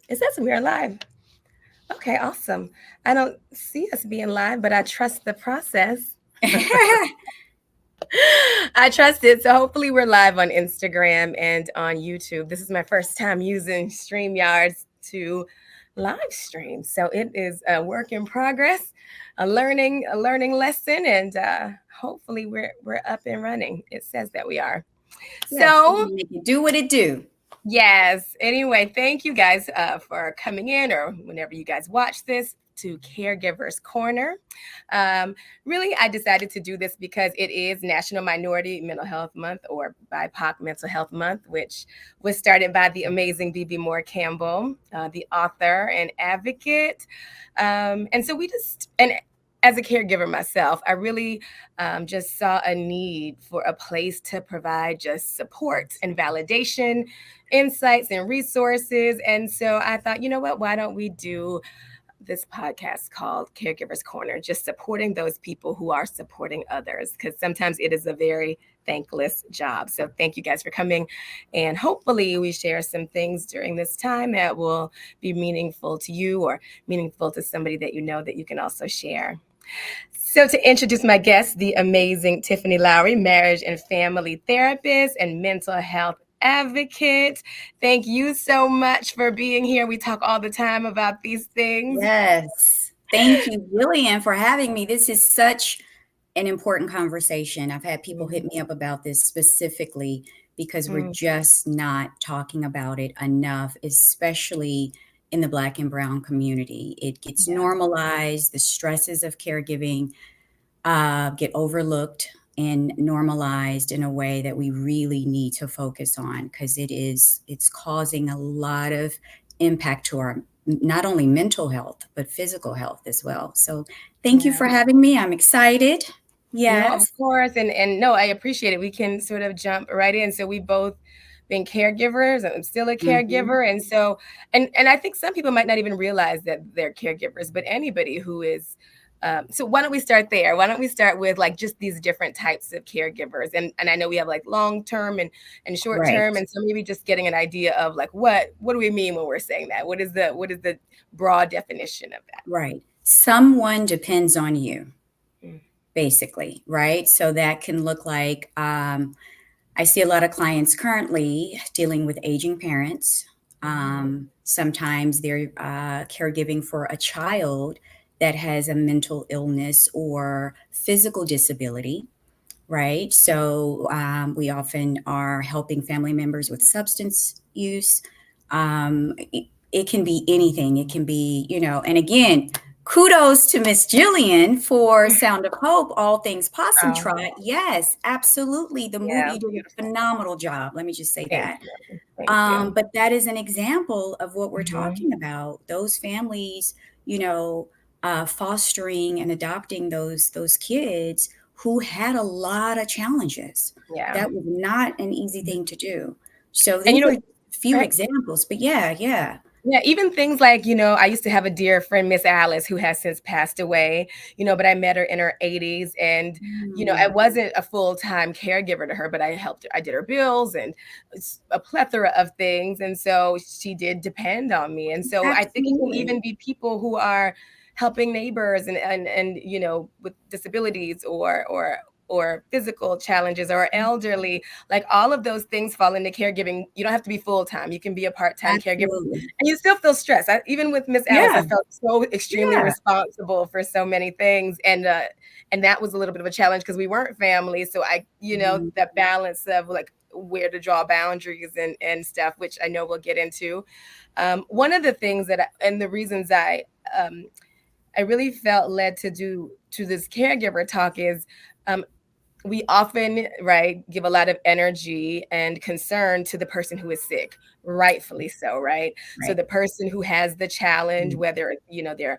It says we are live. Okay, awesome. I don't see us being live, but I trust the process. I trust it. So hopefully we're live on Instagram and on YouTube. This is my first time using StreamYards to live stream. So it is a work in progress, a learning lesson, and hopefully we're up and running. It says that we are. Yes, we're So gonna make it do what it do. yes. Anyway, thank you guys for coming in, or whenever you guys watch this, to Caregivers Corner. Um, really, I decided to do this because it is National Minority Mental Health Month, or BIPOC Mental Health Month, which was started by the amazing B.B. Moore Campbell, the author and advocate. And so and as a caregiver myself, I really just saw a need for a place to provide just support and validation, insights and resources. And so I thought, you know what, why don't we do this podcast called Caregivers Corner, just supporting those people who are supporting others, because sometimes it is a very thankless job. So thank you guys for coming. And hopefully we share some things during this time that will be meaningful to you or meaningful to somebody that you know that you can also share. So, to introduce my guest, the amazing Tiffany Lowery, marriage and family therapist and mental health advocate. Thank you so much for being here. We talk all the time about these things. Yes. Thank you, Jillian, for having me. This is such an important conversation. I've had people hit me up about this specifically because we're Mm, just not talking about it enough, especially in the Black and Brown community. It gets yeah. normalized. The stresses of caregiving get overlooked and normalized in a way that we really need to focus on because it's causing a lot of impact to our not only mental health but physical health as well. So thank you Yeah. for having me. I'm excited. No, of Yes. course. And no, I appreciate it. We can sort of jump right in. So we both been caregivers. I'm still a Hmm. caregiver. And so and I think some people might not even realize that they're caregivers, but anybody who is so why don't we start there? Why don't we start with like just these different types of caregivers? And I know we have like long term and short Right. term. And so maybe just getting an idea of like what do we mean when we're saying that? What is the broad definition of that? Right. Someone depends on you, Mm, basically, right? So that can look like I see a lot of clients currently dealing with aging parents. mhm. Sometimes they're caregiving for a child that has a mental illness or physical disability, right? So we often are helping family members with substance use. It can be anything. It can be, and again, kudos to Miss Jillian for Sound of Hope, All Things Possum Oh, Trot. Yes, absolutely. The movie, yeah, you did a beautiful. phenomenal job. Let me just say Thank that. you. Thank you. But that is an example of what we're Mhm. talking about. Those families, you know, fostering and adopting those kids who had a lot of challenges. Yeah. That was not an easy thing to do. So And these are few I examples, but yeah, yeah. yeah, even things like, I used to have a dear friend, Miss Alice, who has since passed away, but I met her in her 80s. And, I Mm, wasn't a full-time caregiver to her, but I helped her. I did her bills and a plethora of things. And so she did depend on me. And so I think it can absolutely. even be people who are helping neighbors and with disabilities or physical challenges or elderly, like all of those things fall into caregiving. You don't have to be full-time. You can be a part-time caregiver Absolutely. and you still feel stressed. Even with Miss Alice, I Yeah, felt so extremely yeah. responsible for so many things, and that was a little bit of a challenge because we weren't family. So Mhm. that balance of like where to draw boundaries and stuff, which I know we'll get into. One of the things and the reasons I really felt led to this caregiver talk is. Um, we often, right, give a lot of energy and concern to the person who is sick, rightfully so, right? So Right. the person who has the challenge, Mm. whether they're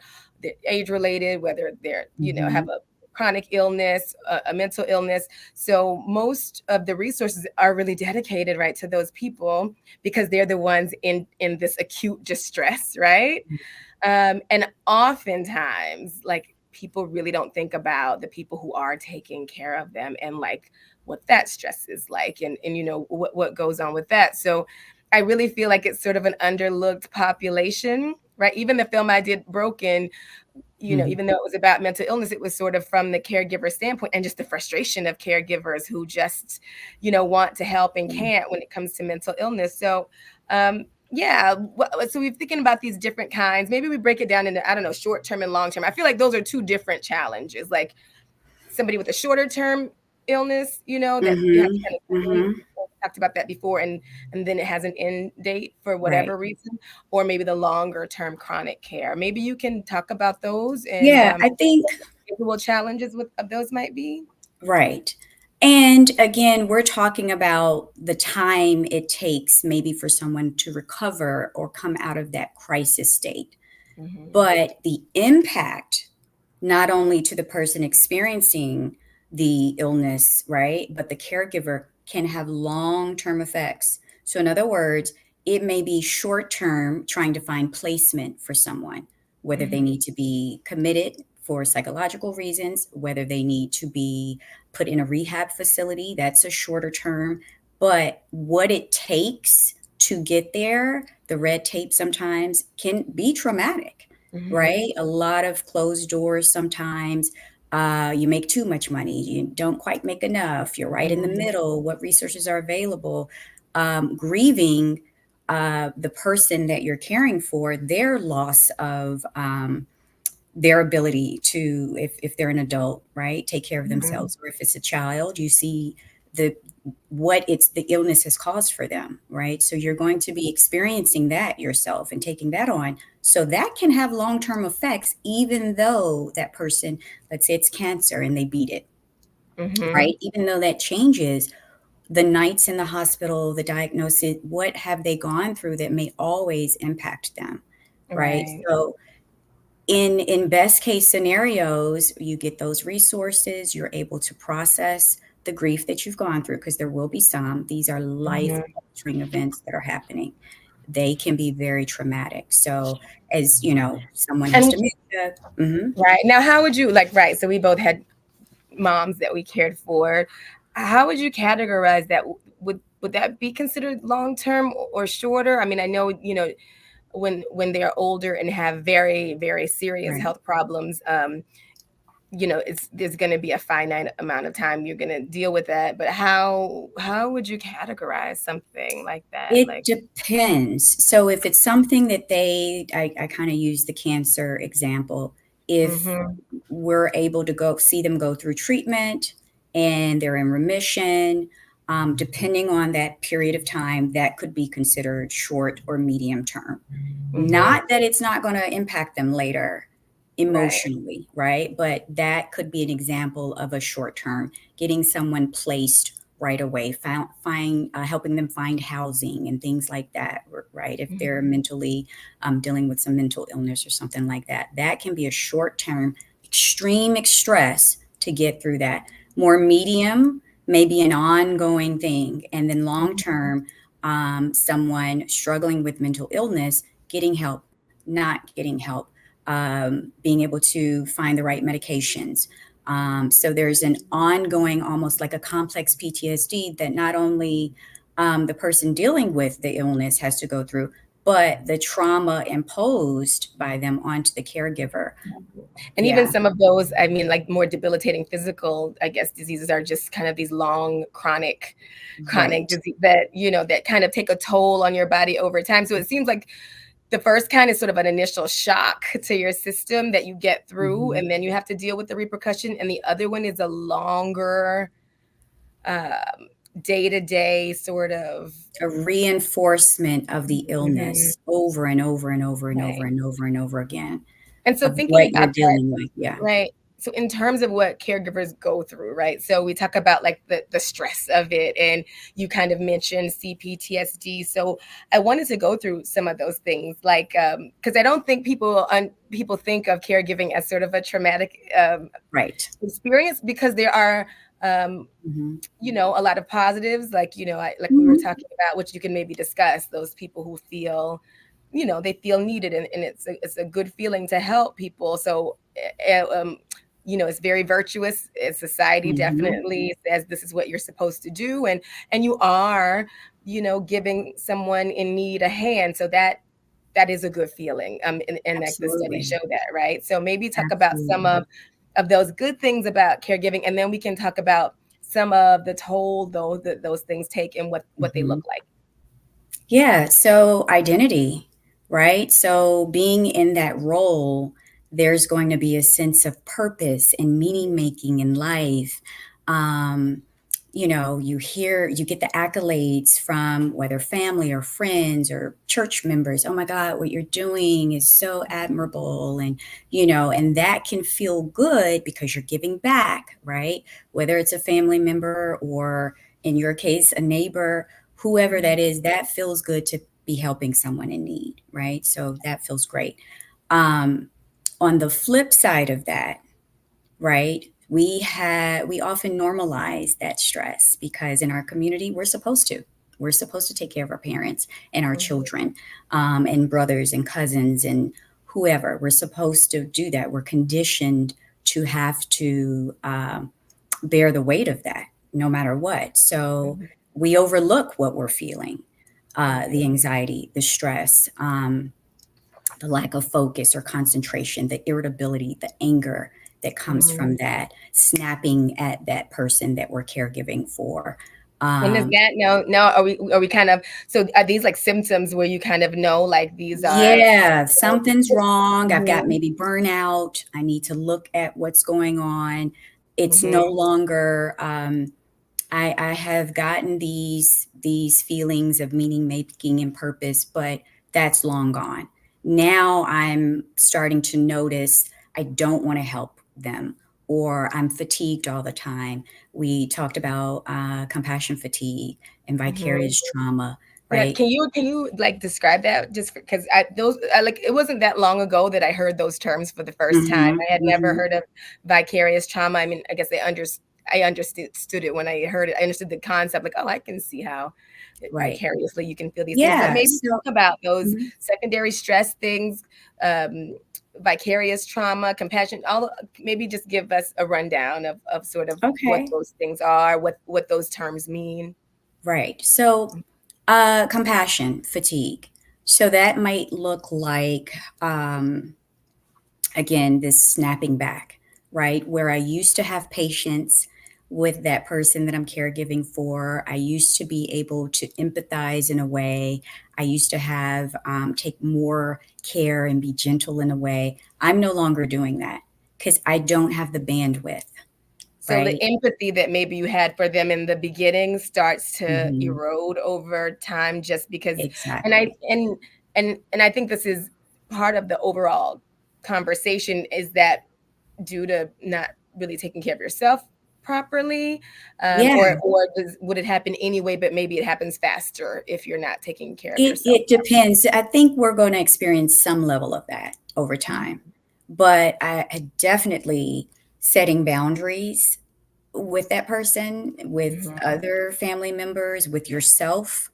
age related, whether they're have Mhm. a chronic illness, a mental illness. So most of the resources are really dedicated, right, to those people because they're the ones in this acute distress, right? And oftentimes, like, people really don't think about the people who are taking care of them and like what that stress is like and what goes on with that. So I really feel like it's sort of an underlooked population, right? Even the film I did, Broken, Mhm. even though it was about mental illness, it was sort of from the caregiver standpoint and just the frustration of caregivers who just, want to help and Mm. can't when it comes to mental illness. So, yeah. So we're thinking about these different kinds. Maybe we break it down into, I don't know, short term and long term. I feel like those are two different challenges. Like somebody with a shorter term illness, that you have to Mhm. kind of deal with. Mhm. We talked about that before, and then it has an end date for Right. whatever reason, or maybe the longer term chronic care. Maybe you can talk about those and Yeah, I think what the individual challenges of those might be. right. And again, we're talking about the time it takes maybe for someone to recover or come out of that crisis state. Hmm. But the impact, not only to the person experiencing the illness, right, but the caregiver can have long term effects. So, in other words, it may be short term trying to find placement for someone, whether they Hmm. need to be committed for psychological reasons, whether they need to be put in a rehab facility, that's a shorter term. But what it takes to get there, the red tape sometimes can be traumatic, Hmm. right? A lot of closed doors sometimes. You make too much money, you don't quite make enough, you're right in the Hmm. middle, what resources are available. Grieving the person that you're caring for, their loss of their ability to, if they're an adult, right, take care of Hmm. themselves, or if it's a child, you see the what it's the illness has caused for them, right? So you're going to be experiencing that yourself and taking that on. So that can have long-term effects, even though that person, let's say it's cancer and they beat it, Hmm. right? Even though that changes the nights in the hospital, the diagnosis, what have they gone through that may always impact them, right? Right. So in best case scenarios, you get those resources, you're able to process the grief that you've gone through, because there will be some. These are life Hmm. altering events that are happening. They can be very traumatic. So, as you know, someone has And dementia. Mhm. right now, how would you like? Right. So we both had moms that we cared for. How would you categorize that? Would that be considered long term or shorter? I mean, I know when they're older and have very very serious Right. health problems. It's there's going to be a finite amount of time you're going to deal with that. But how would you categorize something like that? It Like, depends. So if it's something that I kind of use the cancer example. If mm-hmm, we're able to go see them go through treatment and they're in remission, depending on that period of time, that could be considered short or medium term. mm-hmm, Not that it's not going to impact them later right, emotionally, right? But that could be an example of a short term, getting someone placed right away, helping them find housing and things like that, right? If they're mm-hmm, mentally dealing with some mental illness or something like that, that can be a short term, extreme stress to get through that. More medium, maybe an ongoing thing. And then long mm-hmm, term, someone struggling with mental illness, getting help, not getting help, being able to find the right medications. So there's an ongoing, almost like a complex PTSD that not only the person dealing with the illness has to go through, but the trauma imposed by them onto the caregiver. and even Yeah, some of those, I mean, like more debilitating physical, I guess, diseases are just kind of these long chronic right. disease that that kind of take a toll on your body over time. So it seems like the first kind is sort of an initial shock to your system that you get through, Mhm. and then you have to deal with the repercussion. And the other one is a longer, day to day sort of. A reinforcement of the Mhm, illness over and over and over and over right. and over and over again And so of thinking what about you're that, dealing with. Yeah. right. So in terms of what caregivers go through, right? So we talk about like the stress of it, and you kind of mentioned CPTSD. So I wanted to go through some of those things, like because I don't think people think of caregiving as sort of a traumatic Right. experience, because there are um, Mhm. a lot of positives, like like we were Mhm. talking about, which you can maybe discuss. Those people who feel, they feel needed, and it's a good feeling to help people. So it's very virtuous. Society Mhm. definitely says this is what you're supposed to do, and you are giving someone in need a hand. So that is a good feeling. And like the studies Absolutely. show that, right? So maybe talk about some Absolutely. of those good things about caregiving, and then we can talk about some of the toll those things take and what they Mhm. look like. Yeah, so identity, right? So being in that role, there's going to be a sense of purpose and meaning making in life. Um, you get the accolades from whether family or friends or church members. Oh my God, what you're doing is so admirable. And that can feel good because you're giving back, right? Whether it's a family member or in your case, a neighbor, whoever that is, that feels good to be helping someone in need, right? So that feels great. Um, on the flip side of that, right? We often normalize that stress because in our community we're supposed to take care of our parents and our Mhm. children, and brothers and cousins and whoever. We're supposed to do that. We're conditioned to have to bear the weight of that no matter what. So Mhm. we overlook what we're feeling, Mhm. the anxiety, the stress, the lack of focus or concentration, the irritability, the anger that comes Mhm. from that, snapping at that person that we're caregiving for. And is Um, that no, are we kind of, so are these like symptoms where you kind of know like these are, yeah, something's wrong. I've got Mhm. maybe burnout. I need to look at what's going on. It's no Mhm. longer I have gotten these feelings of meaning making and purpose, but that's long gone. Now I'm starting to notice I don't want to help them, or I'm fatigued all the time. We talked about compassion fatigue and Mhm. vicarious trauma, Yeah, right? can you like describe that, just because I like, it wasn't that long ago that I heard those terms for the first time. Hmm. I had never Hmm. heard of vicarious trauma. I mean, I guess I understood it when I heard it. I understood the concept, like, oh, I can see how Right. vicariously you can feel these things. But Yeah. maybe So, talk about those mhm. secondary stress things, um, vicarious trauma, compassion, all, maybe just give us a rundown of sort of what Okay. those things are, what those terms mean. Right. So, compassion fatigue. So that might look like, again, this snapping back, right? Where I used to have patience with that person that I'm caregiving for. I used to be able to empathize in a way. I used to have take more care and be gentle in a way. I'm no longer doing that because I don't have the bandwidth, So the right? empathy that maybe you had for them in the beginning starts to Hmm. erode over time, just because, and I Exactly. and I think this is part of the overall conversation, is that due to not really taking care of yourself properly, Yeah. would it happen anyway, but maybe it happens faster if you're not taking care of yourself It depends. I think we're going to experience some level of that over properly? time, but I definitely setting boundaries with that person, with Mhm, other family members, with yourself.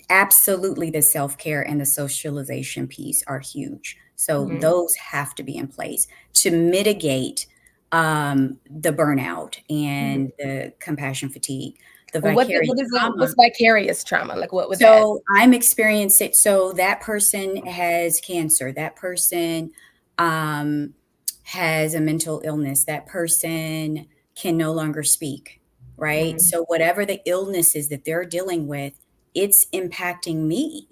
Absolutely, the self care and the socialization piece are huge. So mhm. those have to be in place to mitigate the burnout Mhm. and the compassion fatigue, the Well, vicarious what is trauma. what's vicarious trauma? Like, what would that? So I'm experiencing, so that person has cancer, that person um, has a mental illness, that person can no longer speak, right? Mm, So whatever the illness is that they're dealing with, it's impacting me,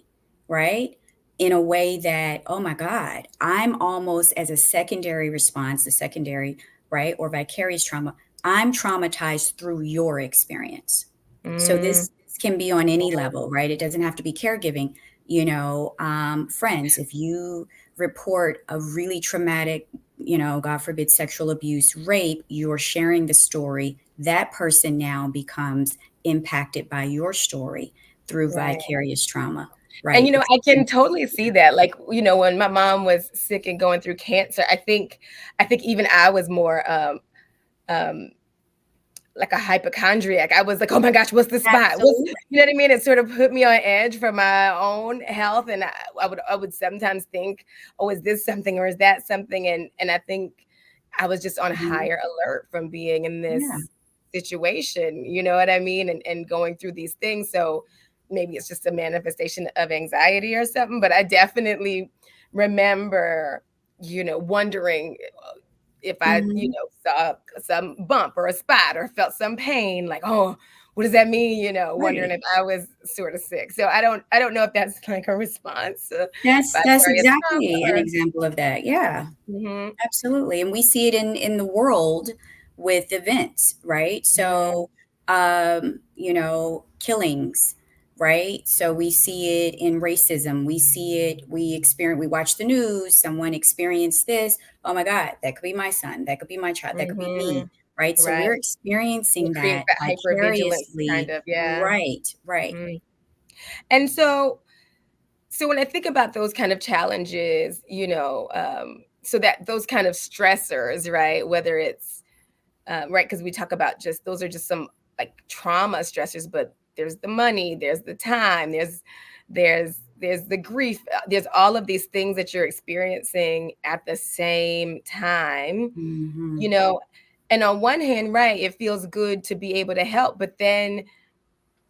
right? In a way that, oh my God, I'm almost as a secondary response, the secondary, right? Or vicarious trauma, I'm traumatized through your experience. So mm, this can be on any level, right? It doesn't have to be caregiving. Friends, if you report a really traumatic, God forbid, sexual abuse, rape, you're sharing the story. That person now becomes impacted by your story through right. vicarious trauma, And, right? I can totally see that. Like, when my mom was sick and going through cancer, I think even I was more, um, like a hypochondriac. I was like, "Oh my gosh, what's the spot? What's," Absolutely. you know what I mean? It sort of put me on edge for my own health, and I would sometimes think, "Oh, is this something or is that something?" And I think I was just on Mhm. higher alert from being in Yeah. this situation, you know what I mean? And going through these things. So maybe it's just a manifestation of anxiety or something, but I definitely remember, wondering if I, Mhm. saw some bump or a spot or felt some pain, like, oh, what does that mean? Wondering Right. if I was sort of sick. So I don't know if that's like a response to That's vicarious exactly an trauma or. example of that. Yeah. Mhm, Absolutely, and we see it in the world with events, right? mhm, So, killings, right? So we see it in racism. We see it. We experience. We watch the news. Someone experienced this. Oh my God, that could be my son. That could be my child. That could be me, mhm. right? So Right. we're It experiencing creates that that hypervigilance kind vicariously, of, yeah. right? Right. Mm. And so when I think about those kind of challenges, so that those kind of stressors, right? Whether it's right, because we talk about just those are just some like trauma stressors, but there's the money, there's the time, there's the grief, there's all of these things that you're experiencing at the same time, you Hmm. know. And on one hand, right, it feels good to be able to help, but then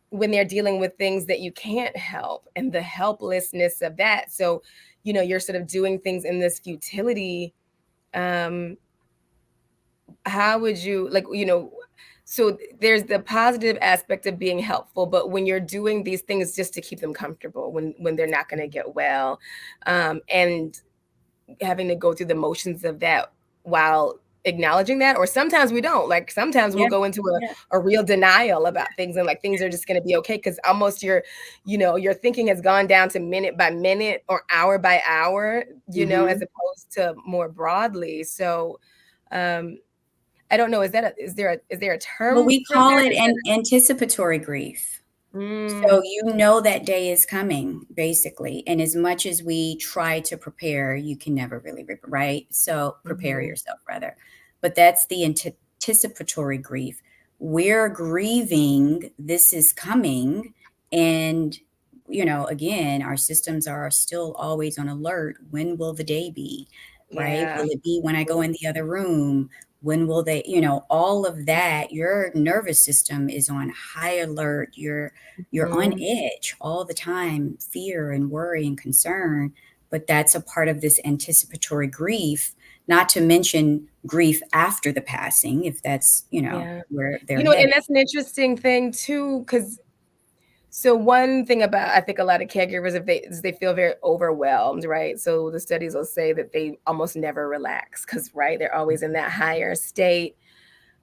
when they're dealing with things that you can't help and the helplessness of that, so you're sort of doing things in this futility. um how would you like, so there's the positive aspect of being helpful, but when you're doing these things just to keep them comfortable when they're not going to get well, and having to go through the motions of that while acknowledging that, or sometimes we don't, like sometimes we'll Yeah. go into Yeah. a real denial about things and like things are just going to be okay because almost your thinking has gone down to minute by minute or hour by hour, as Hmm. opposed to more broadly. So um I don't know, is there a Well, term we for that? call it Is an anticipatory grief. that So you know that day is coming, basically. And as much as we try to prepare, you can never really, right? So prepare mhm, yourself, rather. But that's the anticipatory grief. We're grieving, this is coming. And, again, our systems are still always on alert. When will the day be? Right? yeah, Will it be when I go in the other room? When will they, all of that, your nervous system is on high alert. You're on mhm, edge all the time, fear and worry and concern. But that's a part of this anticipatory grief, not to mention grief after the passing, if that's, yeah. where they're headed. And that's an interesting thing too, because so one thing about I think a lot of caregivers, if they feel very overwhelmed, right? So the studies will say that they almost never relax because right, they're always in that higher state.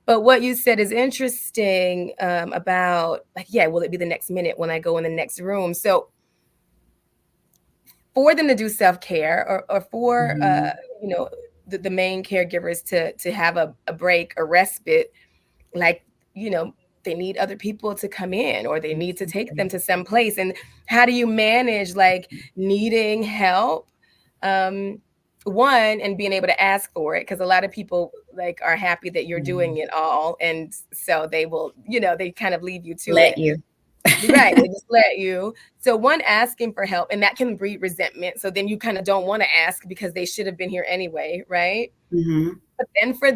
But what you said is interesting, about like, yeah, will it be the next minute when I go in the next room? So for them to do self-care, or for Mhm. you know the main caregivers to have a break, a respite, like, you know they need other people to come in or they need to take them Absolutely. to some place. And how do you manage like needing help, um one, and being able to ask for it, because a lot of people like are happy that you're Yeah. doing it all, and so they will, they kind of leave you to Let it. you. Right, they just let you. So one, asking for help, and that can breed resentment. So then you kind of don't want to ask because they should have been here anyway, right? Mhm. But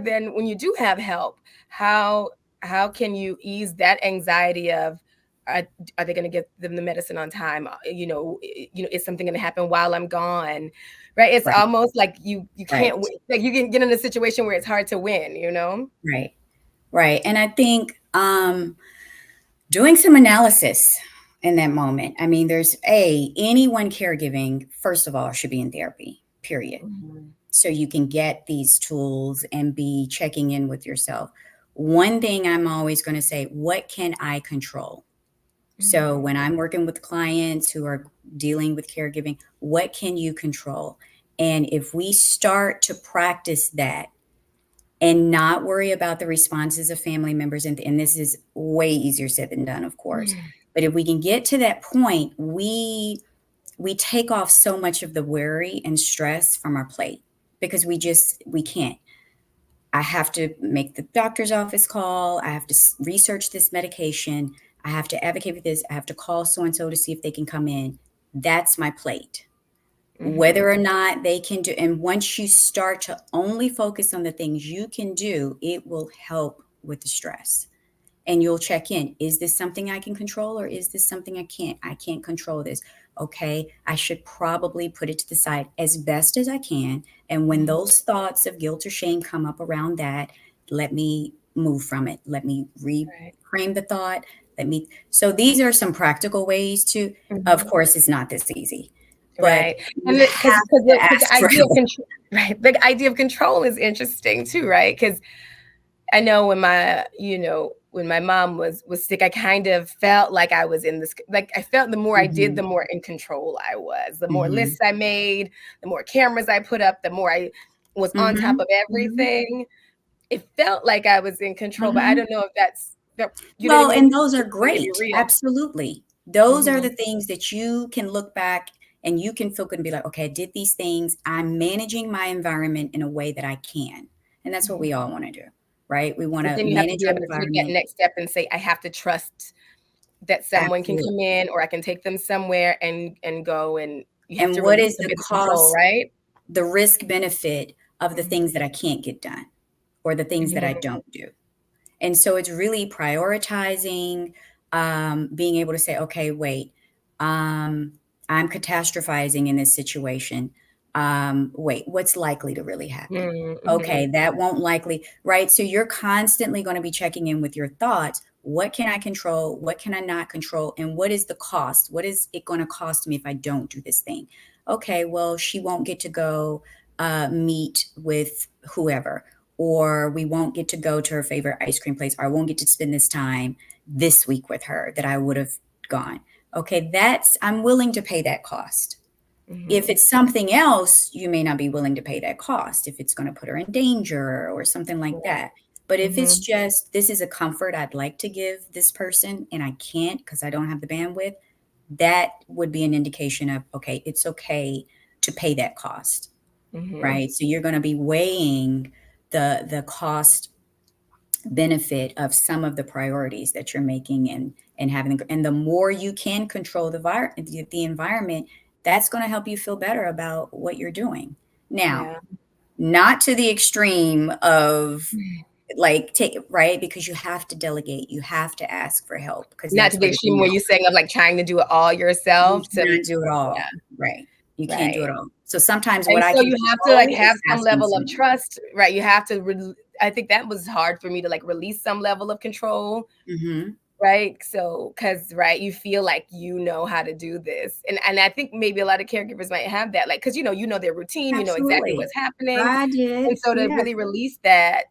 then when you do have help, how how can you ease that anxiety of, are, are they going to get them the medicine on time? Is something going to happen while I'm gone? Right? It's Right. almost like you can't Right. like you can get in a situation where it's hard to win. Right. Right. And I think doing some analysis in that moment. I mean, anyone caregiving, first of all, should be in therapy, period. Mhm. So you can get these tools and be checking in with yourself. One thing I'm always going to say, what can I control? So Mhm. when I'm working with clients who are dealing with caregiving, what can you control? And if we start to practice that and not worry about the responses of family members, and this is way easier said than done, of course. But if we can get to that point, we take off so much of the worry and stress from our plate because we can't. I have to make the doctor's office call. I have to research this medication. I have to advocate for this. I have to call so and so to see if they can come in. That's my plate. Whether Mhm. or not they can do, and once you start to only focus on the things you can do, it will help with the stress. and you'll check in. Is this something I can control, or is this something I can't? I can't control this. Okay, I should probably put it to the side as best as I can. And when Mhm. those thoughts of guilt or shame come up around that, let me move from it. Let me Right. reframe the thought. So these are some practical ways to, of Mhm. course, it's not this easy, but Right. you And have to because the ask for idea of help. control, right, the idea of control is interesting too, right? Because I know when my mom was sick, I kind of felt like I was in this, like I felt the more I did, Hmm. the more in control I was. The more Hmm. lists I made, the more cameras I put up, the more I was on top Hmm. of Hmm. everything. It felt like I was in control, but I Hmm. don't know if that's that, you know what I Well, mean? and those are It may be great. real. Absolutely. Those are the Mhm. things that you can look back and you can feel good and be like, okay, I did these things. I'm managing my environment in a way that I can. And that's what we Mhm. all want to do, right? We want But to then you have to manage be our able to take that environment. next step and say, I have to trust that someone can come Absolutely. in or I can take them somewhere and go, and you have And to what release is a the bit of control, cost, right? the risk benefit of the Mhm, things that I can't get done or the things that I mhm, don't do? And so it's really prioritizing, being able to say, okay, wait, um, I'm catastrophizing in this situation. Wait, what's likely to really happen? mhm, Okay, mhm, that won't likely, right? So you're constantly going to be checking in with your thoughts. What can I control? What can I not control? And what is the cost? What is it going to cost me if I don't do this thing? Okay, well, she won't get to go meet with whoever, or we won't get to go to her favorite ice cream place, or I won't get to spend this time this week with her that I would have gone. Okay, I'm willing to pay that cost. If mhm. it's something else, you may not be willing to pay that cost if it's going to put her in danger or something like Right. that. But if it's Mhm, just, this is a comfort I'd like to give this person and I can't because I don't have the bandwidth, that would be an indication of, okay, it's okay to pay that cost, mhm. right? So you're going to be weighing the cost benefit of some of the priorities that you're making, and having, and the more you can control the environment, that's going to help you feel better about what you're doing. Now, Yeah. not to the extreme of like take it, right, because you have to delegate, you have to ask for help because Not that's to the where the extreme where burnout. you're saying of, like, trying to do it all You yourself to cannot do it yeah, all, right? You can't do right. it all. So sometimes what And I so can you have to, like, control have is some asking level of someone. trust, right? You have to I think that was hard for me to, like, release some level of control. Hmm. Right? So, because right, you feel like you know how to do this, and I think maybe a lot of caregivers might have that, like, because you know their routine, you know exactly Absolutely. what's happening, I did. and so to Yes. really release that,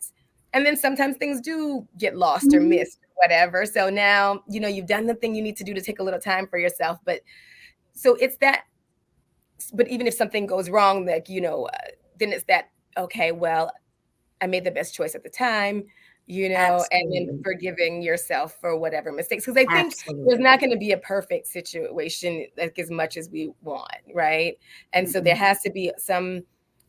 and then sometimes things do get lost or Mhm. missed, or whatever. So now you've done the thing you need to do to take a little time for yourself, but so it's that. But even if something goes wrong, like then it's that okay, well, I made the best choice at the time, and then Absolutely. forgiving yourself for whatever mistakes. Because I think there's Absolutely. not going to be a perfect situation like as much as we want, right? And so there Mm-mm. has to be some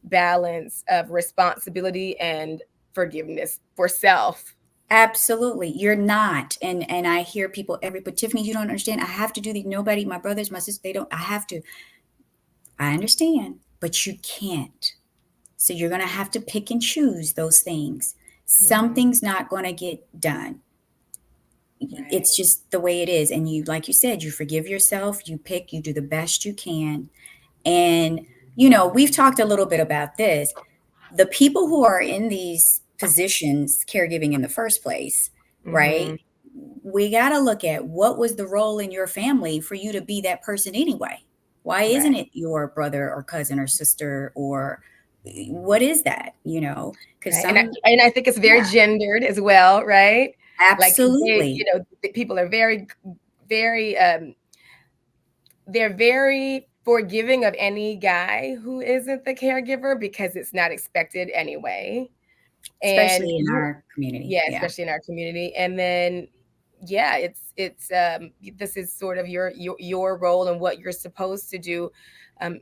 balance of responsibility and forgiveness for self. Absolutely. You're not. And I hear people but Tiffany, you don't understand. I have to do the nobody, my brothers, my sisters, they don't, I have to. I understand, but you can't. So you're gonna have to pick and choose those things. Mhm. Something's not gonna get done. Right. It's just the way it is. And you, like you said, you forgive yourself, you pick, you do the best you can. And, we've talked a little bit about this. The people who are in these positions, caregiving in the first place, right? Mhm. We got to look at what was the role in your family for you to be that person anyway. Why isn't Right. it your brother or cousin or sister, or what is that? Because Right. some, And I think it's very yeah, gendered as well, right? Like absolutely. the people are very they're very forgiving of any guy who isn't the caregiver because it's not expected anyway. And Especially in our community. yeah, Yeah. especially in our community. And then yeah, it's this is sort of your role and what you're supposed to do. Um,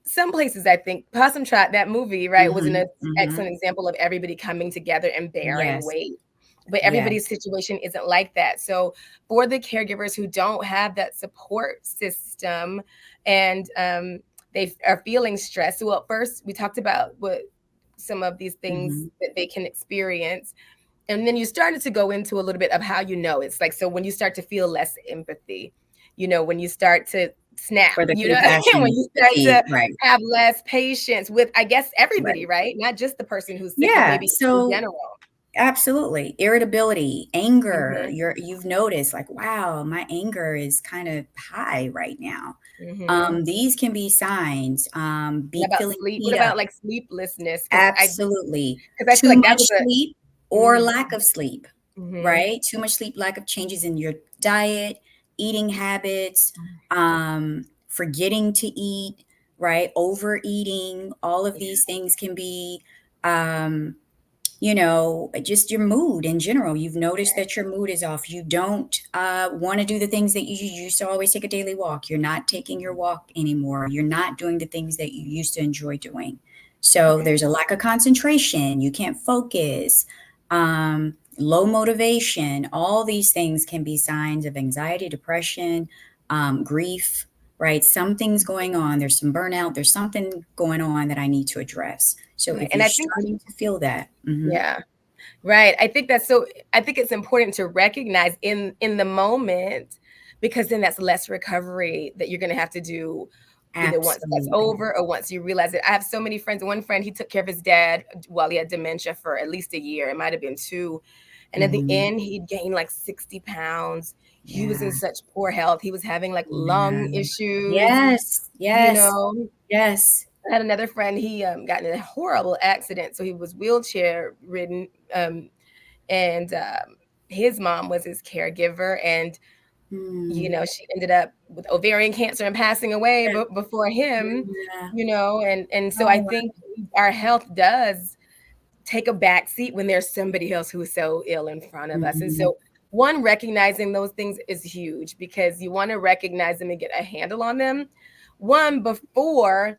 some places I think Possum Trot, that movie, right, was an Hmm. Hmm. excellent example of everybody coming together and bearing Yes. weight. But Yes. everybody's situation isn't like that. So for the caregivers who don't have that support system and they are feeling stressed. Well, first we talked about what some of these things Hmm. that they can experience. And then you started to go into a little bit of how you know. It's like, so when you start to feel less empathy, when you start to snap, For the when compassion you start fatigue, to right, have less patience with, I guess, everybody, right. right? Not just the person who's sick, but Yeah, maybe in so general. absolutely. Irritability, anger, Mhm. you've noticed like, wow, my anger is kind of high right now. Mhm. These can be signs, What be about feeling sleep? What beat about up. like sleeplessness? Absolutely. Because I feel Too like that much was a sleep or mm, lack of sleep, mhm. right? Too much sleep, lack of changes in your diet, eating habits, forgetting to eat, right? Overeating, all of Yeah. these things can be um just your mood in general. You've noticed that your mood is off. You don't want to do the things that you used to always take a daily walk. You're not taking your walk anymore. You're not doing the things that you used to enjoy doing. So Okay. there's a lack of concentration. You can't focus, low motivation. All these things can be signs of anxiety, depression, grief, right? Something's going on. There's some burnout. There's something going on that I need to address. So Right. if And you're I think, starting to feel that, yeah. Right. I think that's so I think it's important to recognize in the moment, because then that's less recovery that you're gonna have to do either once that's absolutely. over or once you realize it. I have so many friends. One friend, he took care of his dad while he had dementia for at least a year. It might have been two. And at the Mhm. end, he'd gained like 60 pounds. He was in Yeah, such poor health. He was having like lung yeah. issues, Yes, you yes, know. yes. I had another friend, he got in a horrible accident. So he was wheelchair ridden. And his mom was his caregiver, and Mm, she ended up with ovarian cancer and passing away yeah, before him. yeah. And so I Oh, wow. think our health does take a back seat when there's somebody else who's so ill in front of us. And Mhm. so one, recognizing those things is huge, because you want to recognize them and get a handle on them one before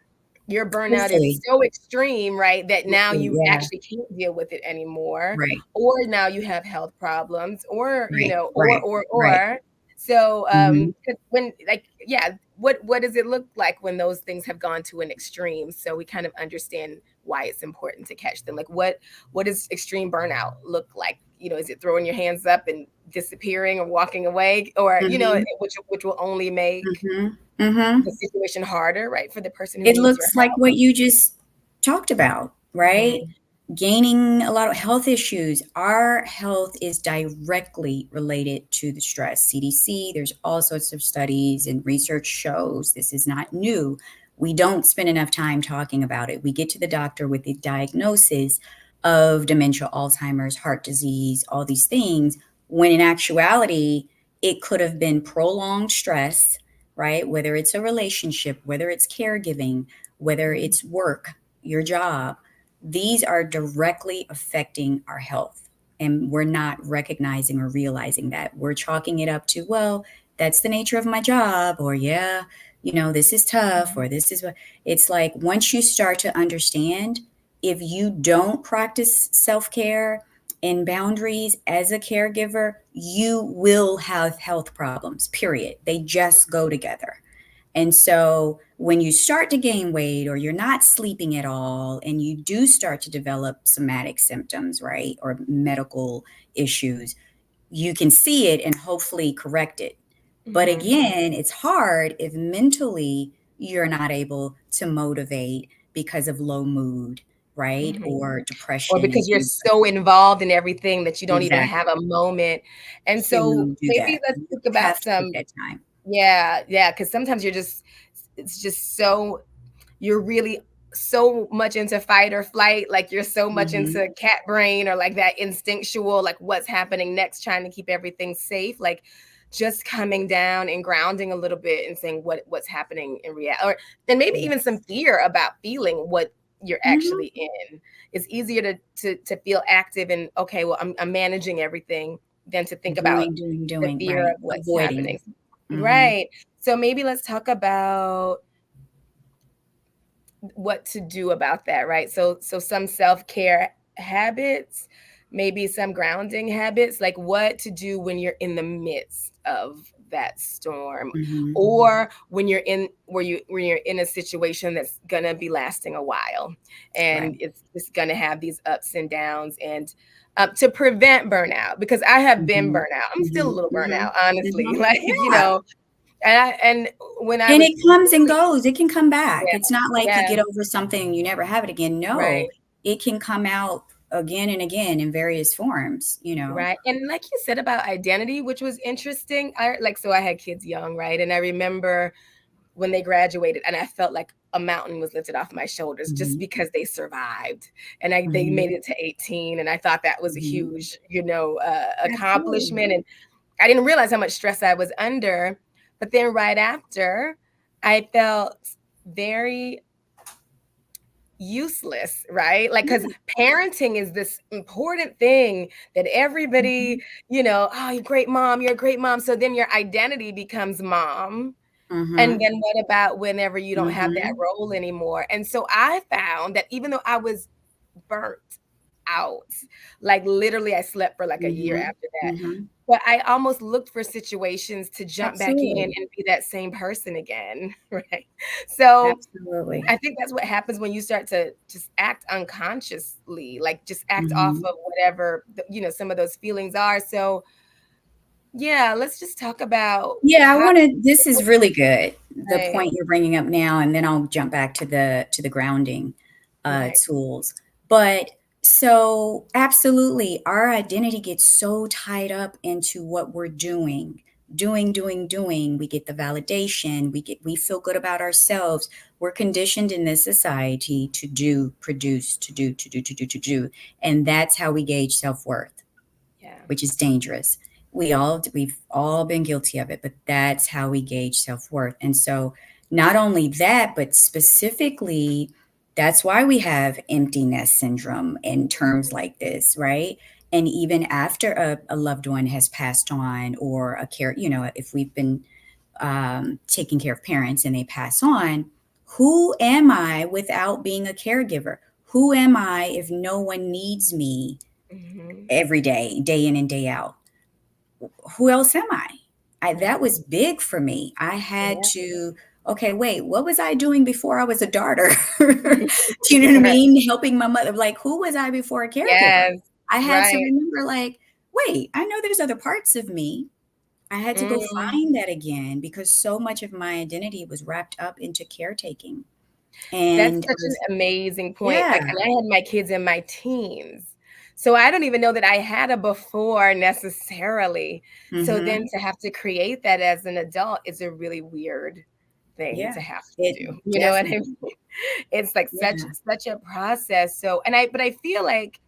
your burnout is Hopefully. so extreme, right, that now Hopefully, you yeah. actually can't deal with it anymore, Right, or now you have health problems, or right, right, right. so Mhm. 'cause when, like, yeah, what does it look like when those things have gone to an extreme, so we kind of understand why it's important to catch them. Like, what does extreme burnout look like? Is it throwing your hands up and disappearing or walking away, or Mhm, which will only make mhm, mhm. the situation harder, right, for the person who It needs your looks like help. what you just talked about, right? Mhm. Gaining a lot of health issues. Our health is directly related to the stress. CDC, there's all sorts of studies and research shows this is not new. We don't spend enough time talking about it. We get to the doctor with the diagnosis of dementia, Alzheimer's, heart disease, all these things, when in actuality, it could have been prolonged stress, right? Whether it's a relationship, whether it's caregiving, whether Mhm. it's work, your job, these are directly affecting our health. And we're not recognizing or realizing that. We're chalking it up to, well, that's the nature of my job, or yeah, this is tough, Mhm. or this is what it's like. Once you start to understand, if you don't practice self care and boundaries as a caregiver, you will have health problems, period. They just go together. And so when you start to gain weight or you're not sleeping at all and you do start to develop somatic symptoms, right, or medical issues, you can see it and hopefully correct it. But Mhm. again, it's hard if mentally you're not able to motivate because of low mood, right, Mhm. or Or depression. And because you're you so involved in everything that you don't even have exactly a moment. And so to do maybe that. let's You think about have to take some. that time. Yeah, yeah, because sometimes it's just so you're really so much into fight or flight, like you're so much Hmm. into cat brain, or like that instinctual, like what's happening next, trying to keep everything safe, like just coming down and grounding a little bit and saying what's happening in reality, or and maybe even some Yes. fear about feeling what you're Hmm. actually in. It's easier to feel active and, okay, well, I'm managing everything, than to think about the Doing, fear right. of what's Avoiding. happening. Mhm. Right. So maybe let's talk about what to do about that, right? So some self-care habits. maybe some grounding habits, like what to do when you're in the midst of that storm, Mhm. or when you're in when you're in a situation that's gonna be lasting a while, Right. and it's just gonna have these ups and downs, and to prevent burnout, because I have been Mhm. burnout. I'm still a Mhm. little Mhm. burnout, honestly. Mhm. Like, Yeah. and when I And was it comes and goes. It can come back. yeah, It's not like you yeah, get over something and you never have it again. No, right. it can come out again and again in various forms, you know? Right. And like you said about identity, which was interesting. So I had kids young, right? And I remember when they graduated and I felt like a mountain was lifted off my shoulders just Mhm. because they survived, and they made Mhm. it to 18, and I thought that was a Mhm. huge, Absolutely. accomplishment, and I didn't realize how much stress I was under. But then right after, I felt very useless, right? Like, because Yeah. parenting is this important thing that everybody, Mhm. oh, you're a great mom, you're a great mom. So then your identity becomes mom. And Mhm. then what about whenever you don't have that Mhm. role anymore? And so I found that even though I was burnt out, like literally I slept for like a year Mhm. after that, Mhm. but I almost looked for situations to jump back in Absolutely. and be that same person again, right? So Absolutely. I think that's what happens when you start to just act unconsciously, like just act off Mhm. of whatever, some of those feelings are. So, yeah, let's just talk about Yeah, I how wanna this is really good, the right, point you're bringing up now, and then I'll jump back to the grounding, right. tools. But so, absolutely, our identity gets so tied up into what we're doing. Doing, doing, doing. We get the validation, we feel good about ourselves. We're conditioned in this society to do, produce, to do, to do, to do, to do, and that's how we gauge self-worth, Yeah. which is dangerous. We've all been guilty of it, but that's how we gauge self-worth. And so not only that, but specifically that's why we have empty nest syndrome in terms like this, right? And even after a loved one has passed on, or a care, if we've been taking care of parents and they pass on, who am I without being a caregiver? Who am I if no one needs me Mhm. every day, day in and day out? Who else am I? That Mhm. was big for me. I had Yeah. to, okay, wait, what was I doing before I was a daughter? Do you know what I Right. mean? Helping my mother. Like, who was I before a caregiver? Yes. I had to Right. remember, like, wait, I know there's other parts of me. I had to go Mm. find that again because so much of my identity was wrapped up into caretaking. That's And I such an was, amazing point. yeah. Like, and I had my kids in my teens. So I don't even know that I had a before necessarily. So then Hmm. to have to create that as an adult is a really weird thing Yeah. to have It to do. You know what I definitely, mean? It's like yeah. such a process. So, but I feel like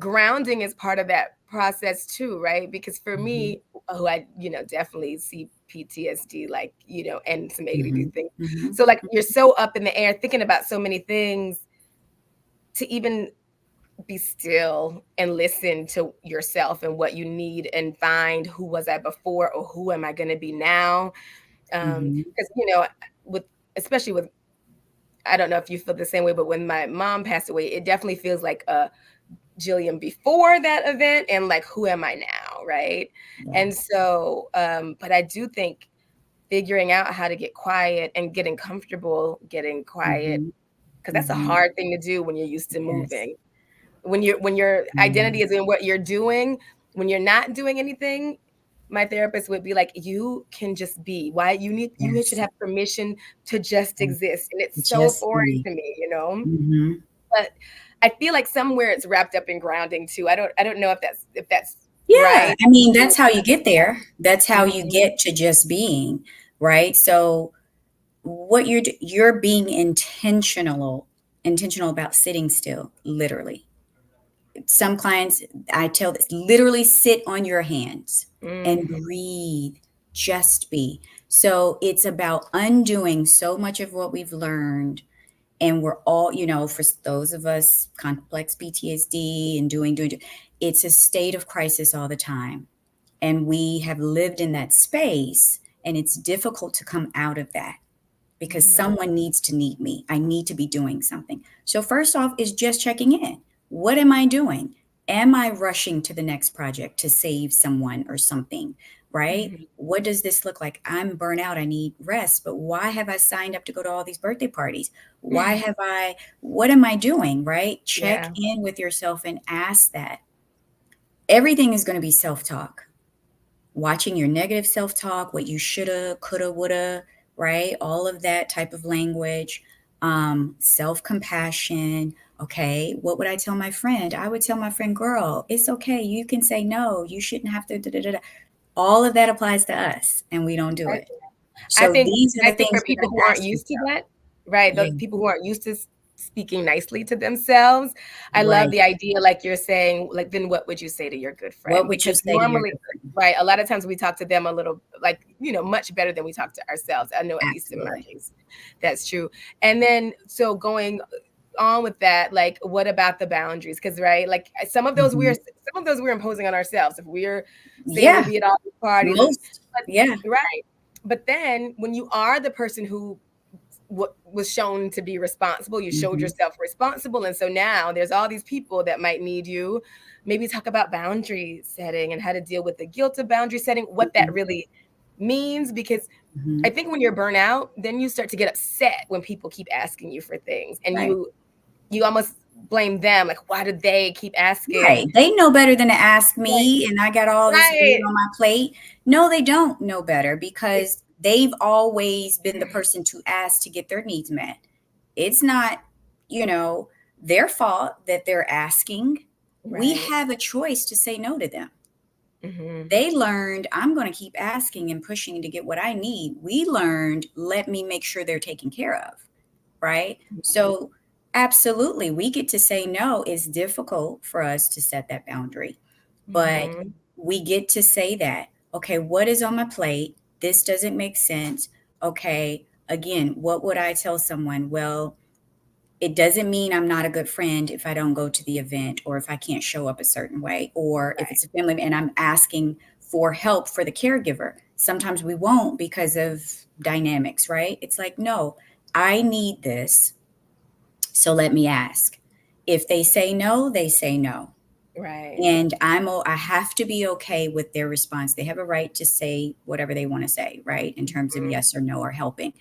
grounding is part of that process too, right? Because for Hmm. me, who I, definitely see PTSD, like, and some ADD Hmm. things. Hmm. So like you're so up in the air thinking about so many things, to even be still and listen to yourself and what you need and find who was I before or who am I going to be now. Hmm. Because with especially with, I don't know if you feel the same way, but when my mom passed away, it definitely feels like a Jillian before that event and like who am I now, right? Yeah. And so but I do think figuring out how to get quiet and getting comfortable getting quiet, Mhm. because that's a Mhm. hard thing to do when you're used to Yes. moving. When your Mhm. identity is in what you're doing, when you're not doing anything, my therapist would be like, you can just be. Why you should Yes. have permission to just Yes. exist. And it's so Just foreign be. to me. Mhm. But I feel like somewhere it's wrapped up in grounding too. I don't know if that's Yeah, right. I mean, that's how you get there. That's how you Mhm. get to just being, right? So what you're being intentional about sitting still, literally. Some clients, I tell this, literally sit on your hands and Mm. breathe, just be. So it's about undoing so much of what we've learned. And we're all, for those of us complex PTSD and doing, it's a state of crisis all the time. And we have lived in that space, and it's difficult to come out of that because Mhm. someone needs to need me. I need to be doing something. So first off is just checking in. What am I doing? Am I rushing to the next project to save someone or something? Right? Mhm. What does this look like? I'm burnt out. I need rest. But why have I signed up to go to all these birthday parties? Why have I, what am I doing? Right? Check Yeah. in with yourself and ask that. Everything is going to be self talk. Watching your negative self talk, what you shoulda, coulda, woulda, right? All of that type of language, self compassion. Okay, what would I tell my friend? I would tell my friend, girl, it's okay. You can say no. You shouldn't have to. Da, da, da, da. All of that applies to us, and we don't do I it. I So think these are I the think for things we got people who to aren't ask used to yourself. that, right? Yeah, Those people who aren't used to speaking nicely to themselves, I love right. the idea, like you're saying, like, then what would you say to your good What friend? would you Because say to your normally, good friend? right, a lot of times we talk to them a little, like, much better than we talk to ourselves. I know, at least in my Absolutely. case, that's true. And then, so going on with that, like, what about the boundaries? Because, right, like, Hmm. some of those we're imposing on ourselves. If we're saying we'll Yeah, be at all these parties, and most. Yeah. but, right. But then when you are the person who what was shown to be responsible, you showed Hmm. yourself responsible, and so now there's all these people that might need you. Maybe talk about boundary setting and how to deal with the guilt of boundary setting, what that Hmm. really means, because I Hmm. think when you're burnout, then you start to get upset when people keep asking you for things, and Right. you almost blame them, like, why did they keep asking? Right. They know better than to ask Right. me, and I got all this food Right. on my plate. No, they don't know better because they've always been the person to ask to get their needs met. It's not, you know, their fault that they're asking. We Right. have a choice to say no to them. Hmm. They learned, I'm going to keep asking and pushing to get what I need. We learned, let me make sure they're taken care of. Right. So, absolutely, we get to say no. It's difficult for us to set that boundary, but Hmm. we get to say that, okay, what is on my plate? This doesn't make sense. Okay. Again, what would I tell someone? Well, it doesn't mean I'm not a good friend if I don't go to the event or if I can't show up a certain way or if Right. it's a family and I'm asking for help for the caregiver. Sometimes we won't because of dynamics, right? It's like, no, I need this. So let me ask. If they say no, they say no. Right. And I have to be okay with their response. They have a right to say whatever they want to say, right? In terms of Mhm. yes or no or helping.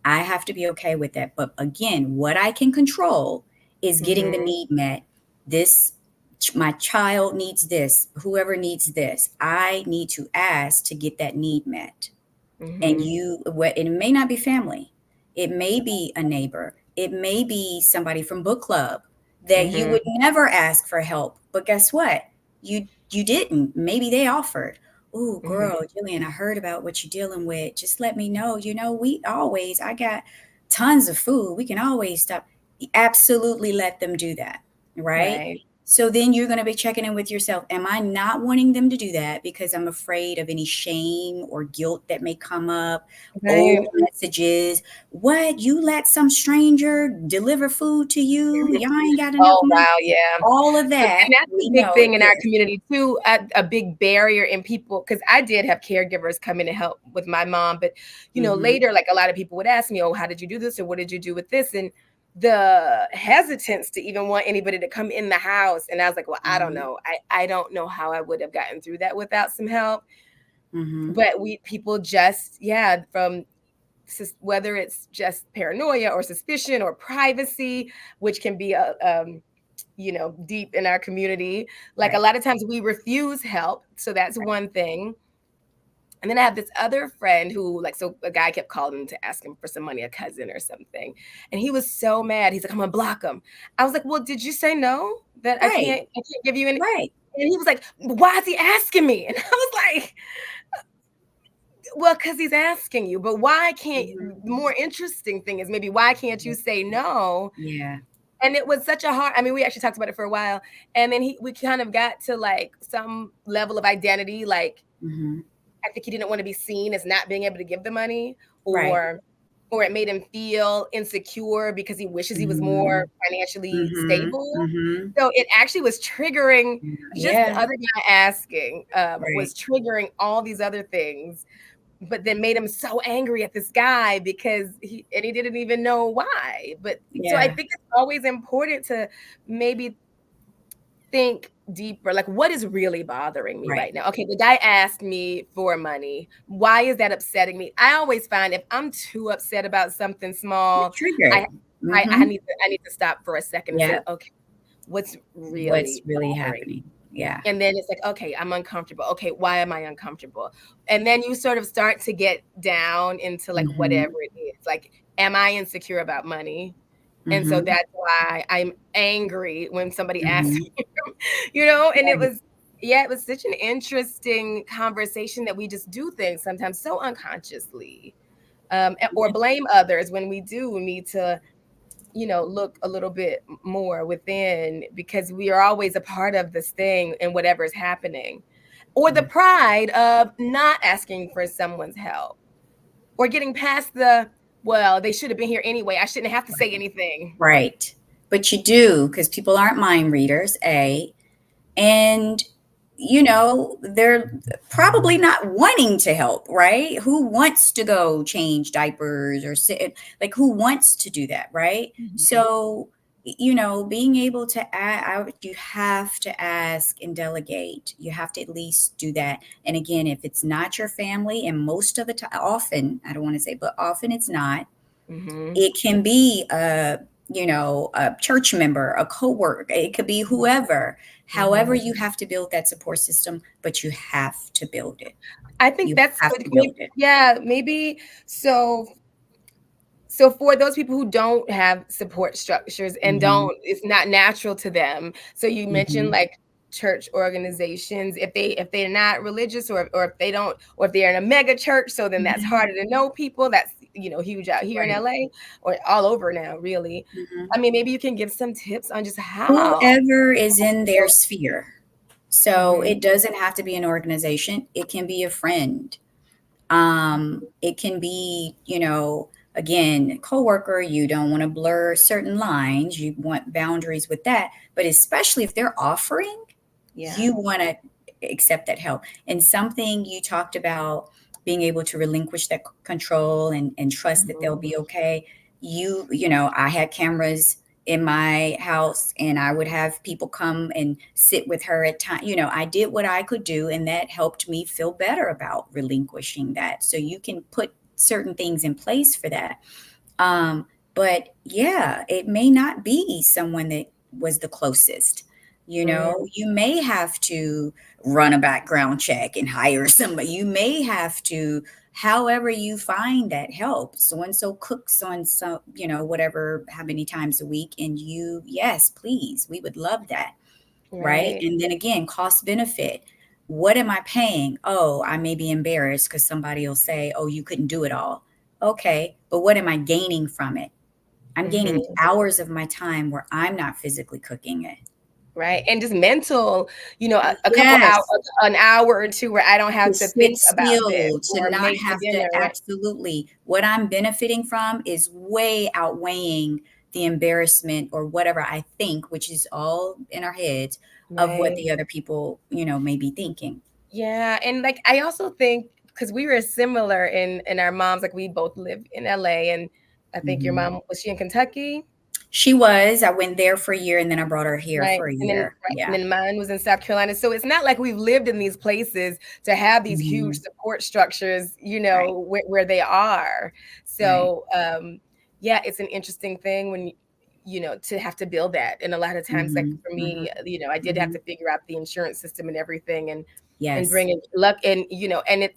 I have to be okay with that. But again, what I can control is getting the Mhm. need met. This, my child needs this, whoever needs this. I need to ask to get that need met. And Mhm. you, what, it may not be family, it may be a neighbor, it may be somebody from book club that you Mhm. would never ask for help. But guess what? You didn't. Maybe they offered. Oh, Mhm. girl, Jillian, I heard about what you're dealing with. Just let me know. I got tons of food. We can always stop. Absolutely let them do that. Right. Right. So then you're going to be checking in with yourself. Am I not wanting them to do that because I'm afraid of any shame or guilt that may come up? Old Right. messages. What? You let some stranger deliver food to you? Y'all ain't got enough Oh, money? wow, yeah. All of And that, that's a we big know thing in our exists. community too, a big barrier in people, because I did have caregivers come in to help with my mom, but, Hmm. later, like, a lot of people would ask me, "Oh, how did you do this?" or "What did you do with this?" And the hesitance to even want anybody to come in the house, and I was like, "Well, I don't Hmm. know. I don't know how I would have gotten through that without some help." Hmm. But we people just, yeah, from whether it's just paranoia or suspicion or privacy, which can be deep in our community. Like, a Right. lot of times we refuse help, so that's Right. one thing. And then I have this other friend who, like, so a guy kept calling him to ask him for some money, a cousin or something, and he was so mad. He's like, "I'm gonna block him." I was like, "Well, did you say no? That Right. I can't give you any?" Right. And he was like, "Why is he asking me?" And I was like, "Well, because he's asking you, but why can't?" Hmm. The more interesting thing is, maybe, why can't you say no? Yeah. And it was such a hard, I mean, we actually talked about it for a while, and then we kind of got to, like, some level of identity, like, Hmm. I think he didn't wanna be seen as not being able to give the money, Right. or it made him feel insecure because he wishes he was more Hmm. financially Hmm. stable. Hmm. So it actually was triggering, just the Yeah. other guy asking, Right. was triggering all these other things, but then made him so angry at this guy because he didn't even know why. But so I Yeah. think it's always important to maybe think deeper, like what is really bothering me Right. right now? Okay, the guy asked me for money. Why is that upsetting me? I always find if I'm too upset about something You're small, I triggered. I Mm-hmm. need to stop for a second and say, Yeah. okay, what's What's really really bothering me? happening? Yeah. And then it's like, okay, I'm uncomfortable. Okay, why am I uncomfortable? And then you sort of start to get down into like Mm-hmm. whatever it is. Like, am I insecure about money? And so Mm-hmm. that's why I'm angry when somebody asks Mm-hmm. me, you know, and Right. yeah, it was such an interesting conversation that we just do things sometimes so unconsciously, or Yeah. blame others when we do need to, look a little bit more within because we are always a part of this thing and whatever is happening. Or the Yeah. pride of not asking for someone's help or getting past the, well, they should have been here anyway. I shouldn't have to say Right. anything. Right. But you do, because people aren't mind readers, A. And they're probably not wanting to help, right? Who wants to go change diapers or sit, like who wants to do that, right? Mhm. So being able to you have to ask and delegate. You have to at least do that. And again, if it's not your family, and most of the time, often, I don't want to say, but often it's not, Mhm. it can be a church member, a coworker, it could be whoever. However, Mhm. you have to build that support system, but you have to build it. I think You that's have good. to build it. Yeah, maybe so. So for those people who don't have support structures and Mhm, it's not natural to them. So you mentioned mhm. like church organizations, if they're not religious or if they don't, or if they're in a mega church, so then that's Mhm. harder to know people. That's huge out here in Right. LA or all over now, really. Mhm. I mean, maybe you can give some tips on just how Whoever is in to their build. sphere. So Mhm. it doesn't have to be an organization. It can be a friend. It can be, again, coworker, you don't want to blur certain lines. You want boundaries with that. But especially if they're offering, Yeah. you want to accept that help. And something you talked about being able to relinquish that control and trust that they'll Mhm. be okay. I had cameras in my house and I would have people come and sit with her at time. I did what I could do and that helped me feel better about relinquishing that. So you can put certain things in place for that. Um, but yeah, it may not be someone that was the closest. Mm, You may have to run a background check and hire somebody. You may have to, however you find that help. So and so cooks on some, whatever, how many times a week. And yes, please, we would love that. Right. right. And then again, cost benefit. What am I paying? Oh, I may be embarrassed because somebody will say, oh, you couldn't do it all. Okay. But what am I gaining from it? I'm gaining Mhm. hours of my time where I'm not physically cooking it. Right, and just mental, a couple hours, Yes. an hour or 2 where I don't have To to sit think about this still, to or not make the have to, dinner, right? absolutely. What I'm benefiting from is way outweighing the embarrassment or whatever I think, which is all in our heads, of what Right. the other people, may be thinking. Yeah, and, like, I also think because we were similar in our moms, like, we both live in LA, and I think your Mhm. mom was she in Kentucky? She was. I went there for a year and then I brought her here Right, for a and then year. right, and Yeah. then mine was in South Carolina, so it's not like we've lived in these places to have these huge Mhm. support structures, Right. where they are. Right. So, yeah, it's an interesting thing when to have to build that, and a lot of times, like, Mhm. for Mhm. me, I did have Mhm. to figure out the insurance system and everything and Yes. bring in luck and, and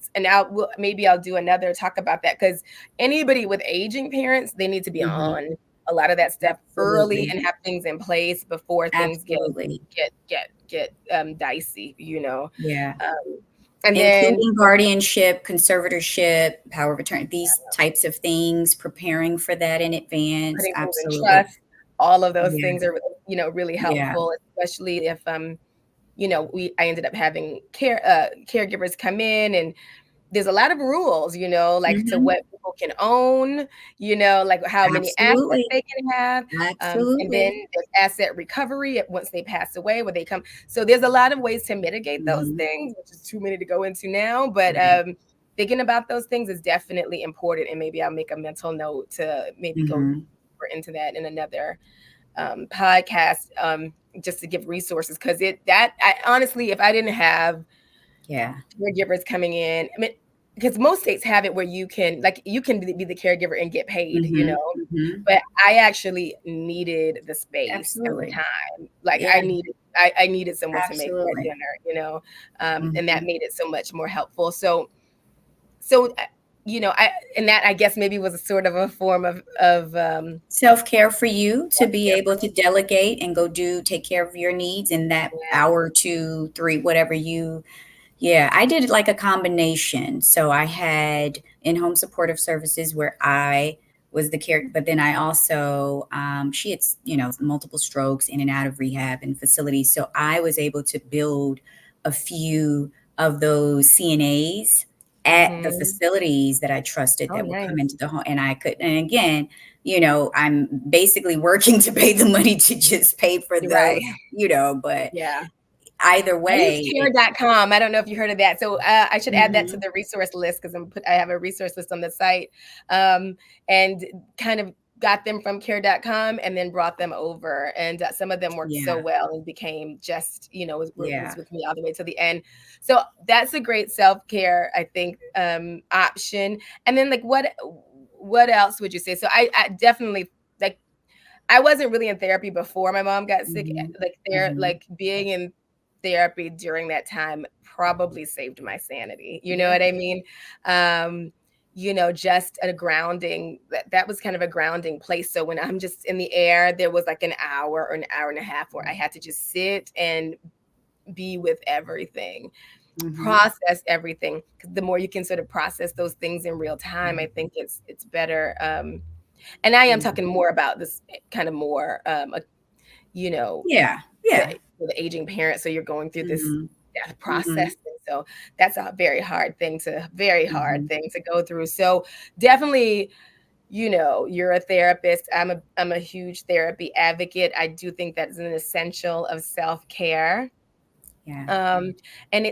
maybe I'll do another talk about that because anybody with aging parents, they need to be Mhm. on a lot of that stuff early Absolutely. and have things in place before things Absolutely. get dicey, Yeah. um, and then Including guardianship, conservatorship, power of attorney, these types of things, preparing for that in advance. putting things in Absolutely. trust, all of those Yeah. things are, really Yeah. helpful, especially if, I ended up having caregivers come in and there's a lot of rules, like to Mhm. what people can own, like how many assets Absolutely. they can have. And then Absolutely. there's asset recovery once they pass away, where they come. So there's a lot of ways to mitigate those Mhm. things, which is too many to go into now. But Right. thinking about those things is definitely important. And maybe I'll make a mental note to maybe go Mhm. deeper into that in another podcast, just to give resources, because I honestly, if I didn't have Yeah. caregivers coming in, I mean, because most states have it where you can be the caregiver and get paid, Mhm. Mhm. but I actually needed the space and the Absolutely. time. Like Yeah, I needed someone to make that absolutely. dinner, and that Mhm. made it so much more helpful. So I and that, I guess, maybe was a sort of a form of Self-care for you to be self-care able for to delegate and go do take care of your needs in that me. hour, 2, 3, whatever you. Yeah, I did like a combination. So I had in-home supportive services where I was the care, but then I also, she had, multiple strokes in and out of rehab and facilities. So I was able to build a few of those CNAs at the Mhm. facilities that I trusted Oh, that would come nice. into the home. And I could, and again, I'm basically working to pay the money to just pay for Right. those, but Yeah. either I use way, care.com. I don't know if you heard of that. So I should add that to mhm, the resource list, because I have a resource list on the site, and kind of got them from care.com and then brought them over. And some of them worked so yeah. well and became just, was Yeah. with me all the way to the end. So that's a great self care, I think, option. And then, like, what else would you say? So I definitely, like, I wasn't really in therapy before my mom got sick. Mhm. Mhm. Like, being in therapy during that time probably saved my sanity. You know Yeah. what I mean? Um, just a grounding, that was kind of a grounding place. So when I'm just in the air, there was like an hour or an hour and a half where I had to just sit and be with everything, Mhm. process everything. Because the more you can sort of process those things in real time, I think it's better. And I am Mhm. talking more about this kind of more, you know, Yeah. the Yeah. the aging parent, so you're going through this Mhm. death Mhm. process, and so that's a very hard Mhm. thing to go through. So definitely, you're a therapist. I'm a huge therapy advocate. I do think that's an essential of self-care. Yeah. Um,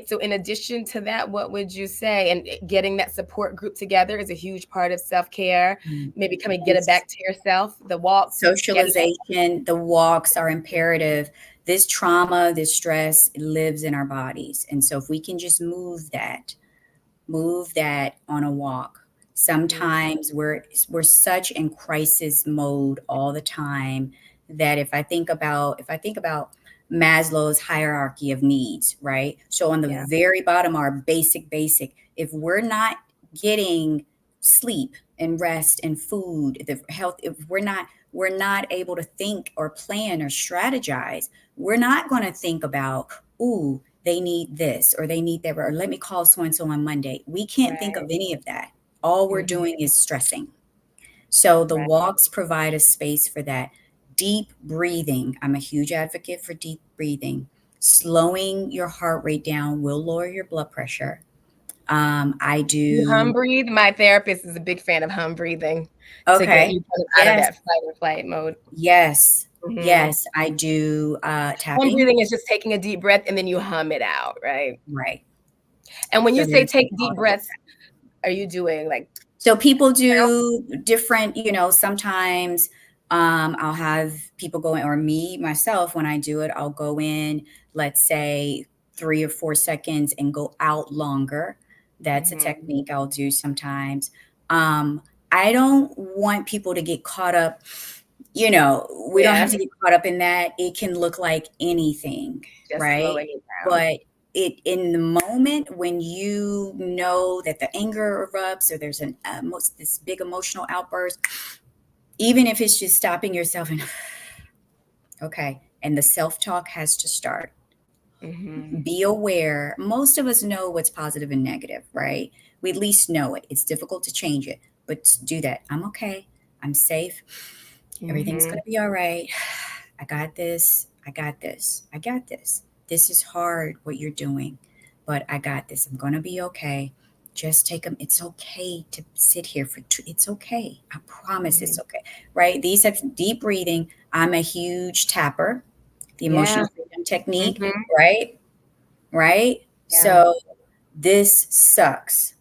so in addition to that, what would you say? And getting that support group together is a huge part of self-care. Mm. Maybe coming, get And it back to yourself, the walks, getting that. socialization, the walks are imperative. This trauma, this stress lives in our bodies. And so if we can just move that on a walk. Mhm. Sometimes we're such in crisis mode all the time that if I think about Maslow's hierarchy of needs, right? So on the Yeah, very bottom are basic. If we're not getting sleep and rest and food, the health, if we're not able to think or plan or strategize, we're not going to think about, ooh, they need this or they need that, or let me call so and so on Monday. We can't think of right. any of that. All we're Mhm. doing is stressing. So the Right. walks provide a space for that. Deep breathing. I'm a huge advocate for deep breathing. Slowing your heart rate down will lower your blood pressure. I You hum do. breathe? My therapist is a big fan of hum breathing to get Okay. you kind of out of Yes. that fight or flight mode. Yes. Mhm. Yes. I do Hum tapping. breathing is just taking a deep breath and then you hum it out, right? Right. And when So you say there's a take deep component of breaths, are you doing like So people count? do different, sometimes I'll have people go in, or me myself, when I do it, I'll go in, let's say 3 or 4 seconds and go out longer. That's a Mhm. technique I'll do sometimes. Um, I don't want people to get caught up, we don't have Yeah, to get caught up in that. It can look like anything, just right? slowing it down. But it in the moment when you know that the anger erupts or there's this big emotional outburst, even if it's just stopping yourself and okay, and the self-talk has to start. Mhm. Be aware. Most of us know what's positive and negative, right? We at least know it. It's difficult to change it, but do that. I'm okay. I'm safe. Everything's going Mhm. to be all right. I got this. I got this. I got this. This is hard what you're doing, but I got this. I'm going to be okay. Just take them. It's okay to sit here it's okay. I promise it's Mhm. okay. Right? These types of deep breathing. I'm a huge tapper, the Yeah. emotional freedom technique, Mhm. right? Right? Yeah. So this sucks.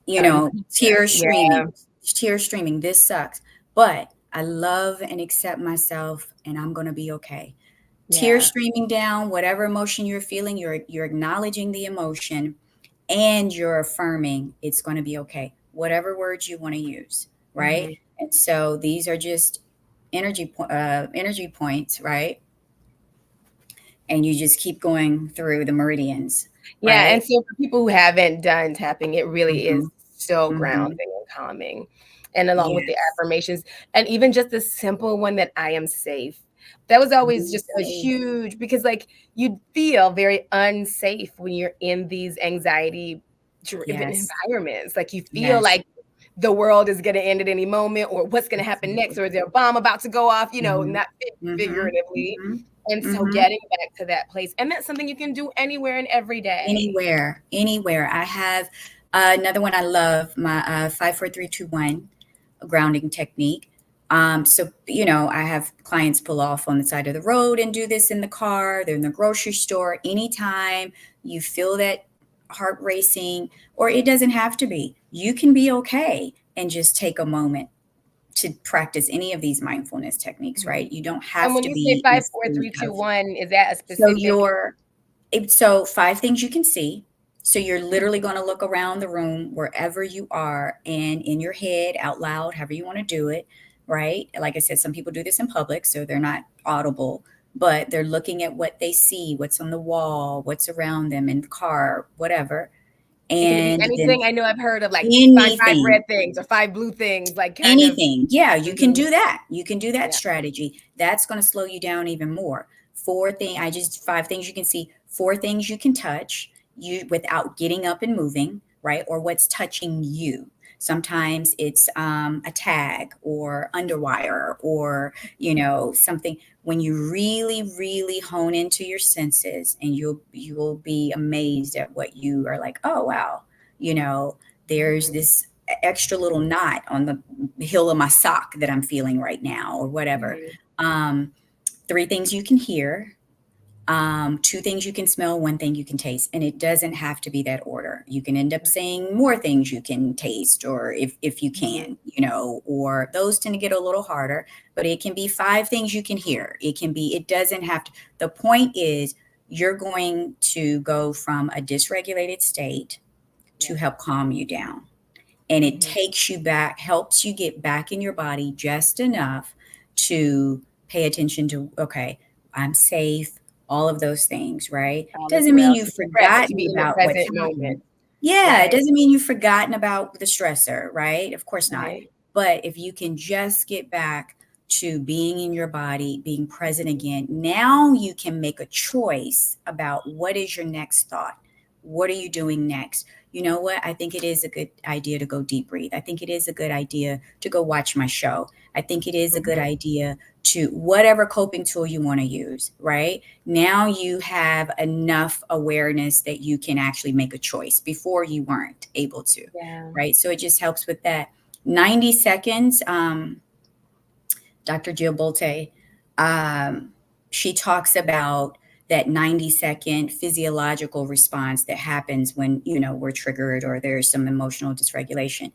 You can do that. Tears Yeah. streaming. Tears streaming. This sucks. But I love and accept myself, and I'm going to be okay. Tears Yeah. streaming down, whatever emotion you're feeling, you're acknowledging the emotion, and you're affirming it's going to be okay. Whatever words you want to use, right? Hmm. And so these are just energy points, right? And you just keep going through the meridians, Yeah, right? and so for people who haven't done tapping, it really is Hmm. so Hmm. grounding and calming. And along with the Yes. affirmations, and even just the simple one that I am safe. That was always Be just a safe. huge, because like you feel very unsafe when you're in these anxiety driven Yes. environments. Like you feel Yes. like the world is going to end at any moment, or what's going to happen next, Exactly. or is there a bomb about to go off, Mhm. not Mhm. figuratively. Mhm. And so Mhm. getting back to that place, and that's something you can do anywhere and every day. Anywhere, anywhere. I have another one I love, my 5 4 3 2 1 grounding technique. So I have clients pull off on the side of the road and do this in the car. They're in the grocery store. Anytime you feel that heart racing, or it doesn't have to be, you can be okay and just take a moment to practice any of these mindfulness techniques, Mhm. right? You don't And have when to you say be in a five, four, state three, two, of. one, is that a So specific? you're so 5 things you can see. So you're literally Mhm. going to look around the room wherever you are, and in your head, out loud, however you want to do it, right? Like I said, some people do this in public, so they're not audible, but they're looking at what they see, what's on the wall, what's around them in the car, whatever. And can it be And then anything? I know I've heard of like find five anything. red things or five blue things, like kind of. Anything. Yeah, you can Mhm. do that. You can do that Yeah. strategy. That's going to slow you down even more. I just 5 things you can see, 4 things you can touch you without getting up and moving, right? Or what's touching you. Sometimes it's a tag or underwire, or something. When you really, really hone into your senses, and you will be amazed at what you are like. Oh wow, you know, there's Mhm. this extra little knot on the heel of my sock that I'm feeling right now, or whatever. Mhm. Um, 3 things you can hear, 2 things you can smell, 1 thing you can taste, and it doesn't have to be that order. You can end up saying more things you can taste, or if you Mhm. can, or those tend to get a little harder. But it can be 5 things you can hear. It doesn't have to. The point is, you're going to go from a dysregulated state Yeah. to help calm you down, and it Mhm. takes you back, helps you get back in your body just enough to pay attention to, okay, I'm safe, all of those things, right? All is Doesn't mean well. you've To be present, to forgotten be in the about what's present moment. happened. Yeah, it Right. doesn't mean you've forgotten about the stressor, right? Of course not. Right. But if you can just get back to being in your body, being present again, now you can make a choice about what is your next thought. What are you doing next? You know what? I think it is a good idea to go deep breathe. I think it is a good idea to go watch my show. I think it is a good Mhm. idea to whatever coping tool you want to use, right? Now you have enough awareness that you can actually make a choice. Before you weren't able to, Yeah. right? So it just helps with that. 90 seconds. Dr. Jill Bolte, um, she talks about that 90-second physiological response that happens when, we're triggered or there's some emotional dysregulation.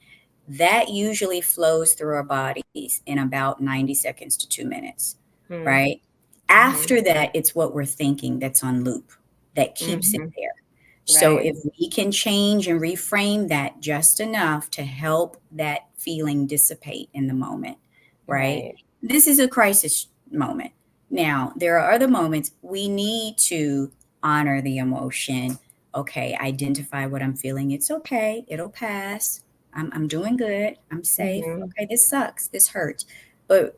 That usually flows through our bodies in about 90 seconds to 2 minutes, Mhm. right? Mhm. After that, it's what we're thinking that's on loop that keeps it Mhm. there. So Right. if we can change and reframe that just enough to help that feeling dissipate in the moment, right? Right. This is a crisis moment. Now, there are other moments we need to honor the emotion. Okay, identify what I'm feeling. It's okay. It'll pass. I'm doing good. I'm safe. Mhm. Okay, this sucks. This hurts. But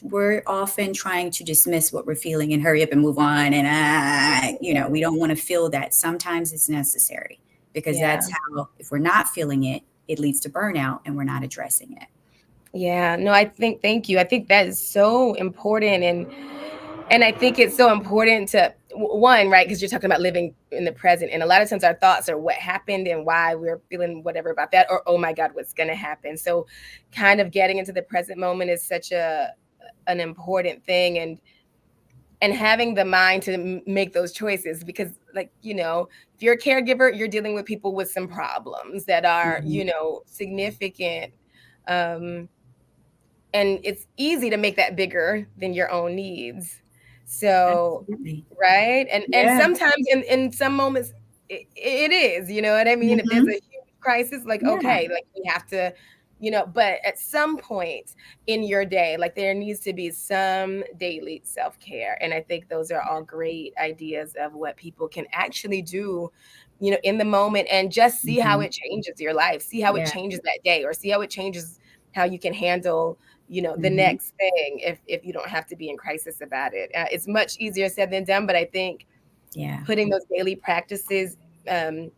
we're often trying to dismiss what we're feeling and hurry up and move on, and we don't want to feel that. Sometimes it's necessary, because Yeah. that's how, if we're not feeling it, it leads to burnout, and we're not addressing it. Yeah, no, I think thank you. I think that is so important, and I think it's so important to one, right? Because you're talking about living in the present, and a lot of times our thoughts are what happened and why we're feeling whatever about that, or oh my God, what's going to happen. So, kind of getting into the present moment is such a an important thing, and having the mind to make those choices, because like if you're a caregiver, you're dealing with people with some problems that are Mhm. significant. um and it's easy to make that bigger than your own needs. So, Absolutely. right? And Yeah. sometimes in some moments it is, you know what I mean? If there's a Hmm. huge crisis, like Yeah. okay, like we have to, but at some point in your day, like there needs to be some daily self-care. And I think those are all great ideas of what people can actually do, in the moment, and just see how Hmm. it changes your life, see how it Yeah. changes that day, or see how it changes how you can handle the Hmm. next thing, if you don't have to be in crisis about it. It's much easier said than done, but I think Yeah. putting those daily practices um,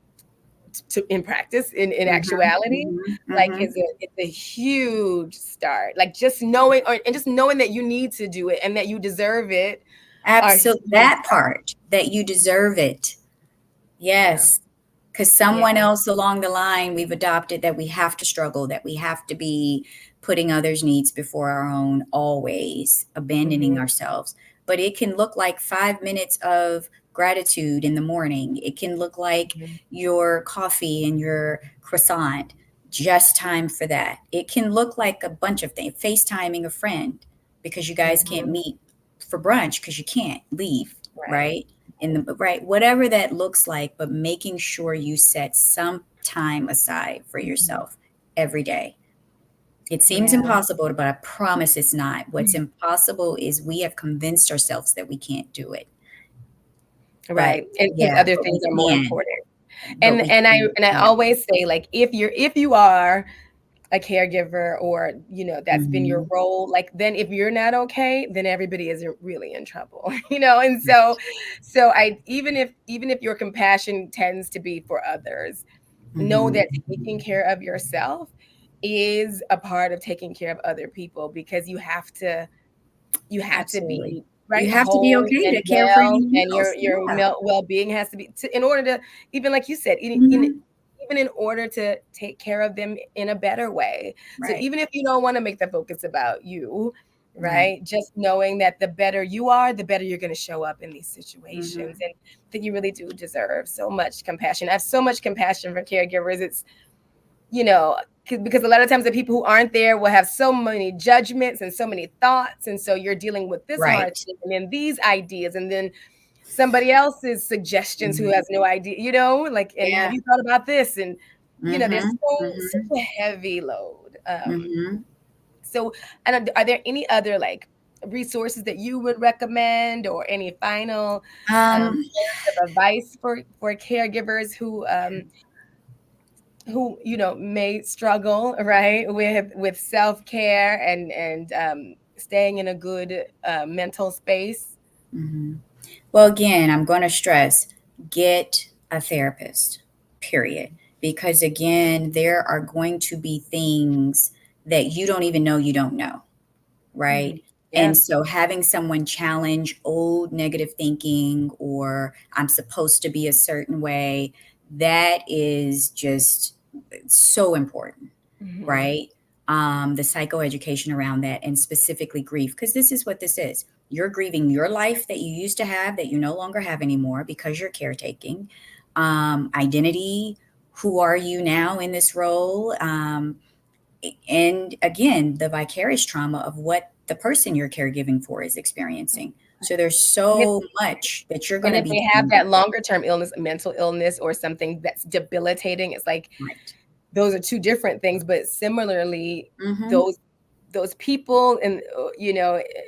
in practice, in Hmm. actuality, Hmm. like Hmm. it's a huge start. Like just knowing, and just knowing that you need to do it and that you deserve it are Absolutely. huge That starts. part that you deserve it. Yeah, Yes. Because yeah. someone else along the line, we've adopted that we have to struggle, that we have to be putting others' needs before our own, always abandoning Hmm. ourselves. But it can look like 5 minutes of gratitude in the morning. It can look like Hmm. your coffee and your croissant, just time for that. It can look like a bunch of things, FaceTiming a friend because you guys can't Hmm. meet for brunch because you can't leave, Right. right? In the right, whatever that looks like, but making sure you set some time aside for Hmm. yourself every day. It seems Yeah. impossible, but I promise it's not. What's impossible is we have convinced ourselves that we can't do it. But Right. And because yeah, other but we things are more can. important. But And we and I can. and I Yeah. always say, like, if you are a caregiver, or that's been your Hmm. role, like, then if you're not okay, then everybody is really in trouble. And so I even if your compassion tends to be for others, know Hmm. that taking care of yourself is a part of taking care of other people, because you have to Absolutely. be You right, have to be whole okay and to care for well, anyone and else. your Yeah. well-being has to be in order to, even like you said, Hmm. even in order to take care of them in a better way. So Right. even if you don't want to make the focus about you, Right. right, just knowing that the better you are, the better you're going to show up in these situations, Hmm. and that you really do deserve so much compassion. I have so much compassion for caregivers. It's you know because a lot of times the people who aren't there will have so many judgments and so many thoughts, and so you're dealing with this hard Right. thing and then these ideas and then somebody else's suggestions who Hmm. has no idea, like, and have Yeah. you thought about this, and there's Hmm. such a heavy load. Hmm. So I don't, are there any other, like, resources that you would recommend, or any final Um, words of advice for caregivers who may struggle, right, with self-care and staying in a good mental space. mhm. Well, again, I'm going to stress get a therapist, period. Because again, there are going to be things that you don't even know you don't know, right? Mhm. Yeah. And so having someone challenge old negative thinking or I'm supposed to be a certain way, that is just so important, Mhm. right? The psychoeducation around that and specifically grief, because this is what this is. You're grieving your life that you used to have that you no longer have anymore because you're caretaking. Identity, who are you now in this role? And again, the vicarious trauma of what the person you're caregiving for is experiencing. So there's And if so much that you're going and to if be they have dealing with. that longer term illness, mental illness, or something that's debilitating, it's like Right. those are two different things. But similarly, Mm-hmm. those people, and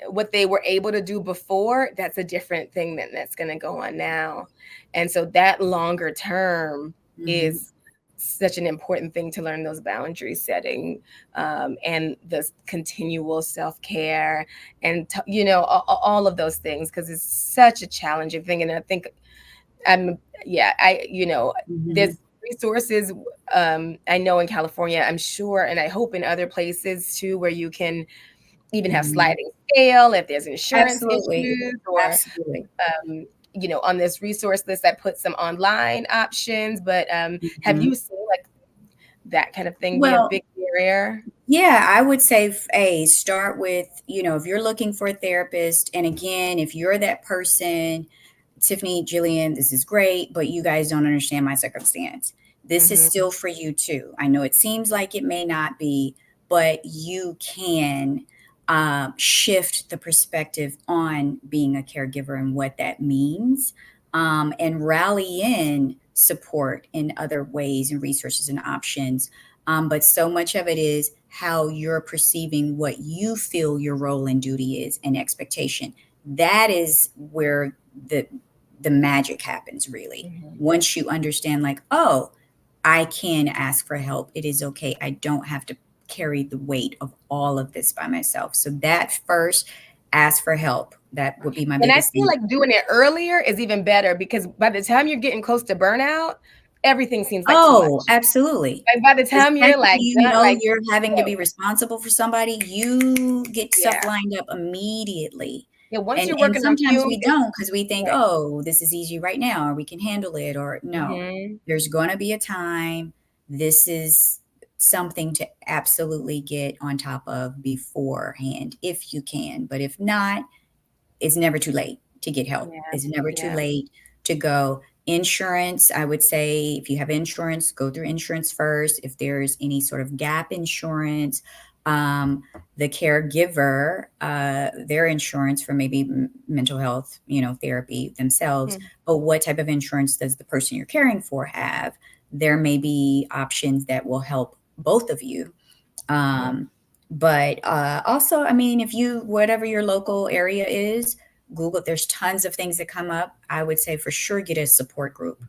what they were able to do before, that's a different thing that's going to go on now. And so that longer term Mm-hmm. is such an important thing to learn, those boundary setting, and the continual self-care, and all of those things, because it's such a challenging thing. And I think I'm yeah, Mm-hmm. there's resources, I know in California, I'm sure, and I hope in other places too, where you can even have Mm-hmm. sliding scale if there's insurance Absolutely. issues, or Absolutely. on this resource list I put some online options. But have Mhm. you seen, like, that kind of thing be a Well, big barrier? yeah, I would say, start with, if you're looking for a therapist, and again, if you're that person, Tiffany, Jillian, this is great, but you guys don't understand my circumstance. This is Hmm. still for you too. I know it seems like it may not be, but you can. shift the perspective on being a caregiver and what that means, and rally in support in other ways and resources and options. But so much of it is how you're perceiving what you feel your role and duty is and expectation. That is where the the magic happens, really. Mhm. Once you understand, like, oh, I can ask for help. It is okay. I don't have to carry the weight of all of this by myself. So that first, ask for help. That would be my And I biggest feel thing. like doing it earlier is even better because by the time you're getting close to burnout, everything seems like too Oh, much. absolutely. Like, by the time you're, Especially like, you done, know like, you're having to go. be responsible for somebody, you get stuff Yeah. lined up immediately. Yeah, once you're And working on sometimes fumes, we it's don't because we think, right. oh, this is easy right now, or we can handle it, or no. Mhm. There's gonna be a time. This is something to absolutely get on top of beforehand if you can. But if not, it's never too late to get help. Yeah, It's never too yeah. late to go. Insurance, I would say if you have insurance, go through insurance first. If there's any sort of gap insurance, um, the caregiver, their insurance for maybe mental health, therapy themselves. Mhm, But what type of insurance does the person you're caring for have? There may be options that will help both of you. mhm. But also, I mean, if you, whatever your local area is, Google, there's tons of things that come up. I would say for sure get a support group.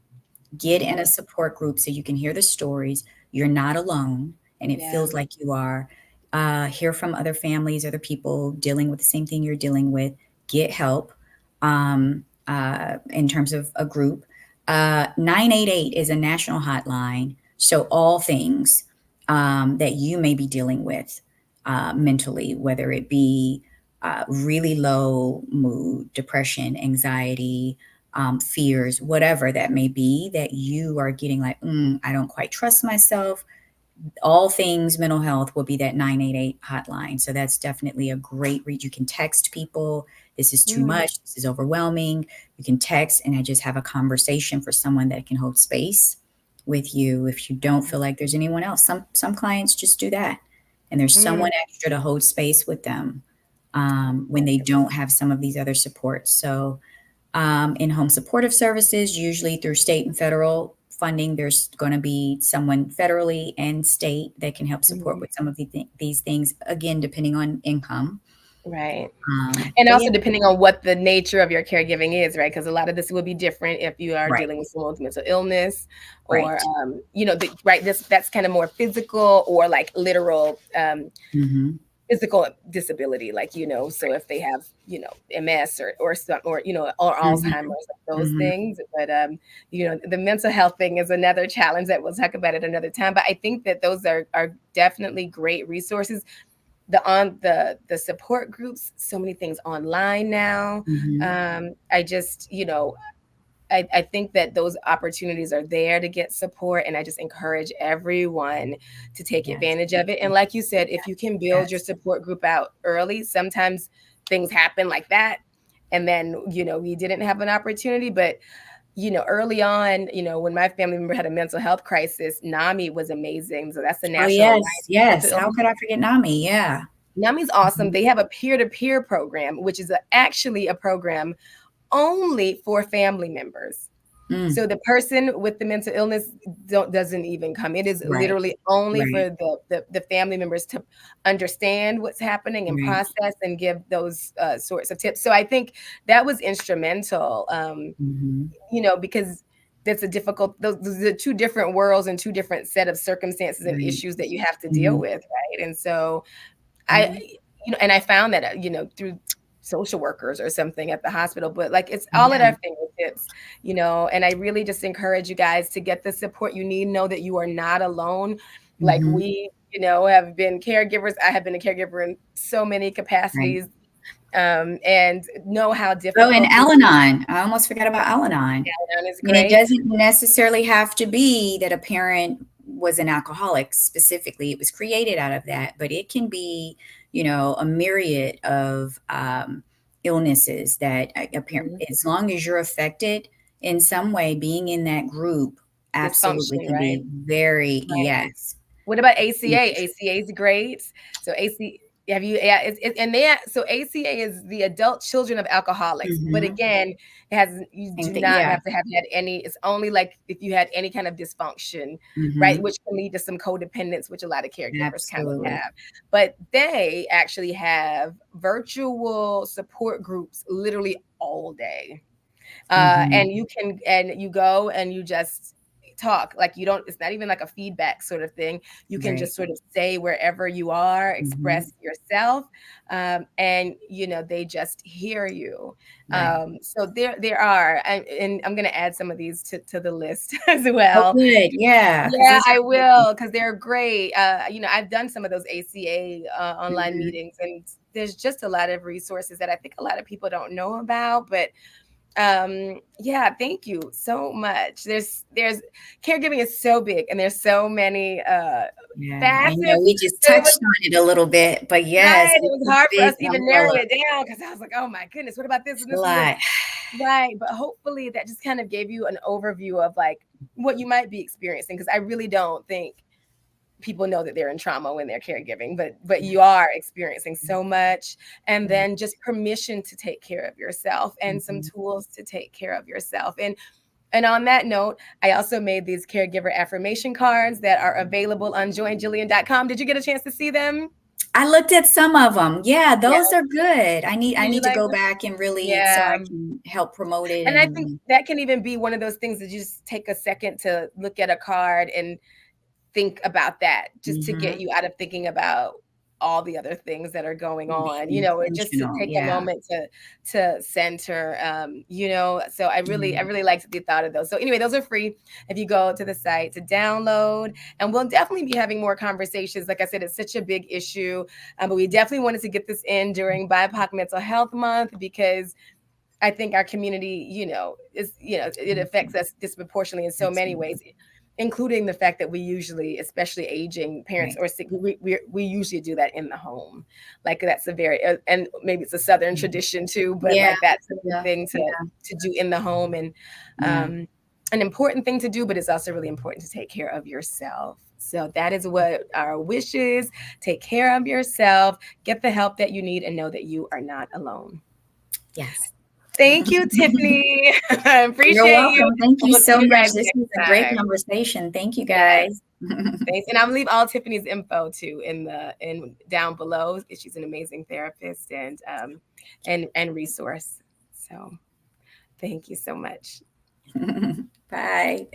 Get in a Mhm. support group so you can hear the stories. You're not alone, and it Yeah. feels like you are. Hear from other families, other people dealing with the same thing you're dealing with. Get help in terms of a group. 988 is a national hotline. So, all things that you may be dealing with mentally, whether it be really low mood, depression, anxiety, fears, whatever that may be, that you are getting like, I don't quite trust myself. All things mental health will be that 988 hotline. So that's definitely a great read. You can text people. This is too Mm, much. This is overwhelming. You can text and I just have a conversation for someone that can hold space with you if you don't feel like there's anyone else. Some clients just do that. And there's someone mm. extra to hold space with them when they don't have some of these other supports. So in-home supportive services, usually through state and federal funding, there's going to be someone federally and state that can help support Mhm. with some of these things, again, depending on income. Right. And But yeah, also depending on what the nature of your caregiving is, right? Because a lot of this will be different if you are right, dealing with someone with mental illness or, right. right, that's kind of more physical or like literal Hmm. physical disability, like, so if they have, MS or some, or, or Hmm. Alzheimer's, like those Hmm. things. But, the mental health thing is another challenge that we'll talk about at another time. But I think that those are definitely great resources. The support groups, so many things online now. Hmm. I just, I think that those opportunities are there to get support, and I just encourage everyone to take Yes, advantage of it. And like you said, if you can build your yes. support group out early, sometimes things happen like that, and then we didn't have an opportunity. But early on, when my family member had a mental health crisis, NAMI was amazing. So that's the Oh, National yes, Alliance for Mental yes. How Illness. could I forget NAMI? Yeah. NAMI's awesome. Hmm. They have a peer-to-peer program, which is actually a program only for family members. Mm, So the person with the mental illness doesn't even come. It is right, literally only right, for the family members to understand what's happening and right. process and give those sorts of tips. So I think that was instrumental, Hmm. because that's a difficult, those are two different worlds and two different set of circumstances and Right. issues that you have to deal Hmm. with, right? And so I Hmm. and I found that, through social workers or something at the hospital, but, like, it's all at Yeah. our fingertips, and I really just encourage you guys to get the support you need. Know that you are not alone. Like, Hmm. we, have been caregivers. I have been a caregiver in so many Right. capacities, and know how Oh, and difficult it is. Al-Anon. I almost forgot about Al-Anon. Al-Anon is And it great. doesn't necessarily have to be that a parent was an alcoholic specifically. It was created out of that, but it can be, a myriad of illnesses that a parent, Mhm. as long as you're affected in some way, being in that group absolutely Dysfunctioning, can right? be very, Right. yes. What about ACA? ACA is great. So AC. Have you? Yeah, and so ACA is the Adult Children of Alcoholics, but Mhm. again, it has you Same do thing. not Yeah. have to have had any. It's only like if you had any kind of dysfunction, right, Mhm. which can lead to some codependence, which a lot of caregivers kind of Absolutely. have. But they actually have virtual support groups literally all day, Mhm. and you go and you just talk, like you don't, it's not even like a feedback sort of thing. You can Right. just sort of say wherever you are, Mhm. express yourself, and they just hear you. Right. So there are, and I'm going to add some of these to the list as Oh, well. good. Yeah, because Yeah, those I are great. will, because they're great. I've done some of those ACA online Mhm. meetings, and there's just a lot of resources that I think a lot of people don't know about. But yeah, thank you so much. There's caregiving is so big, and there's so many Yeah, I know facets we just that it was touched on it a little bit, but yes, right. It it's was a hard for big us to even narrow umbrella. it down, because I was like, oh my goodness, what about this It's and a this and this? lot. Right. But hopefully that just kind of gave you an overview of like what you might be experiencing, because I really don't think people know that they're in trauma when they're caregiving, but Yeah, you are experiencing so much. And yeah. then just permission to take care of yourself, and some Mhm. tools to take care of yourself. And on that note, I also made these caregiver affirmation cards that are available on joinjillian.com. Did you get a chance to see them? I looked at some of them. Yeah, Yeah. those are good. I Did you need to like go them? back and really so Yeah. I can help promote it And I think and that can even be one of those things that you just take a second to look at a card and think about that, just to get mhm, you out of thinking about all the other things that are going and on, being or just to intentional. take a Yeah. moment to center, so I Mhm. really liked the thought of those. So anyway, those are free if you go to the site to download, and we'll definitely be having more conversations. Like I said, it's such a big issue, but we definitely wanted to get this in during BIPOC Mental Health Month, because I think our community, it affects us disproportionately in so many Absolutely. ways, including the fact that we usually, especially aging parents Right. or sick, we usually do that in the home. Like that's a very, and maybe it's a Southern Mhm. tradition too, but Yeah, like that's a big yeah, thing yeah, to do in the home, and yeah. um, an important thing to do, but it's also really important to take care of yourself. So that is what our wish is. Take care of yourself, get the help that you need, and know that you are not alone. Yes. Thank you, Tiffany. I You're appreciate you. welcome. Thank And you we'll see so you much. guys This was a next great time. conversation. Thank you, Yes. guys. Thanks. And I'm leave all Tiffany's info too in down below. She's an amazing therapist and resource. So thank you so much. Bye.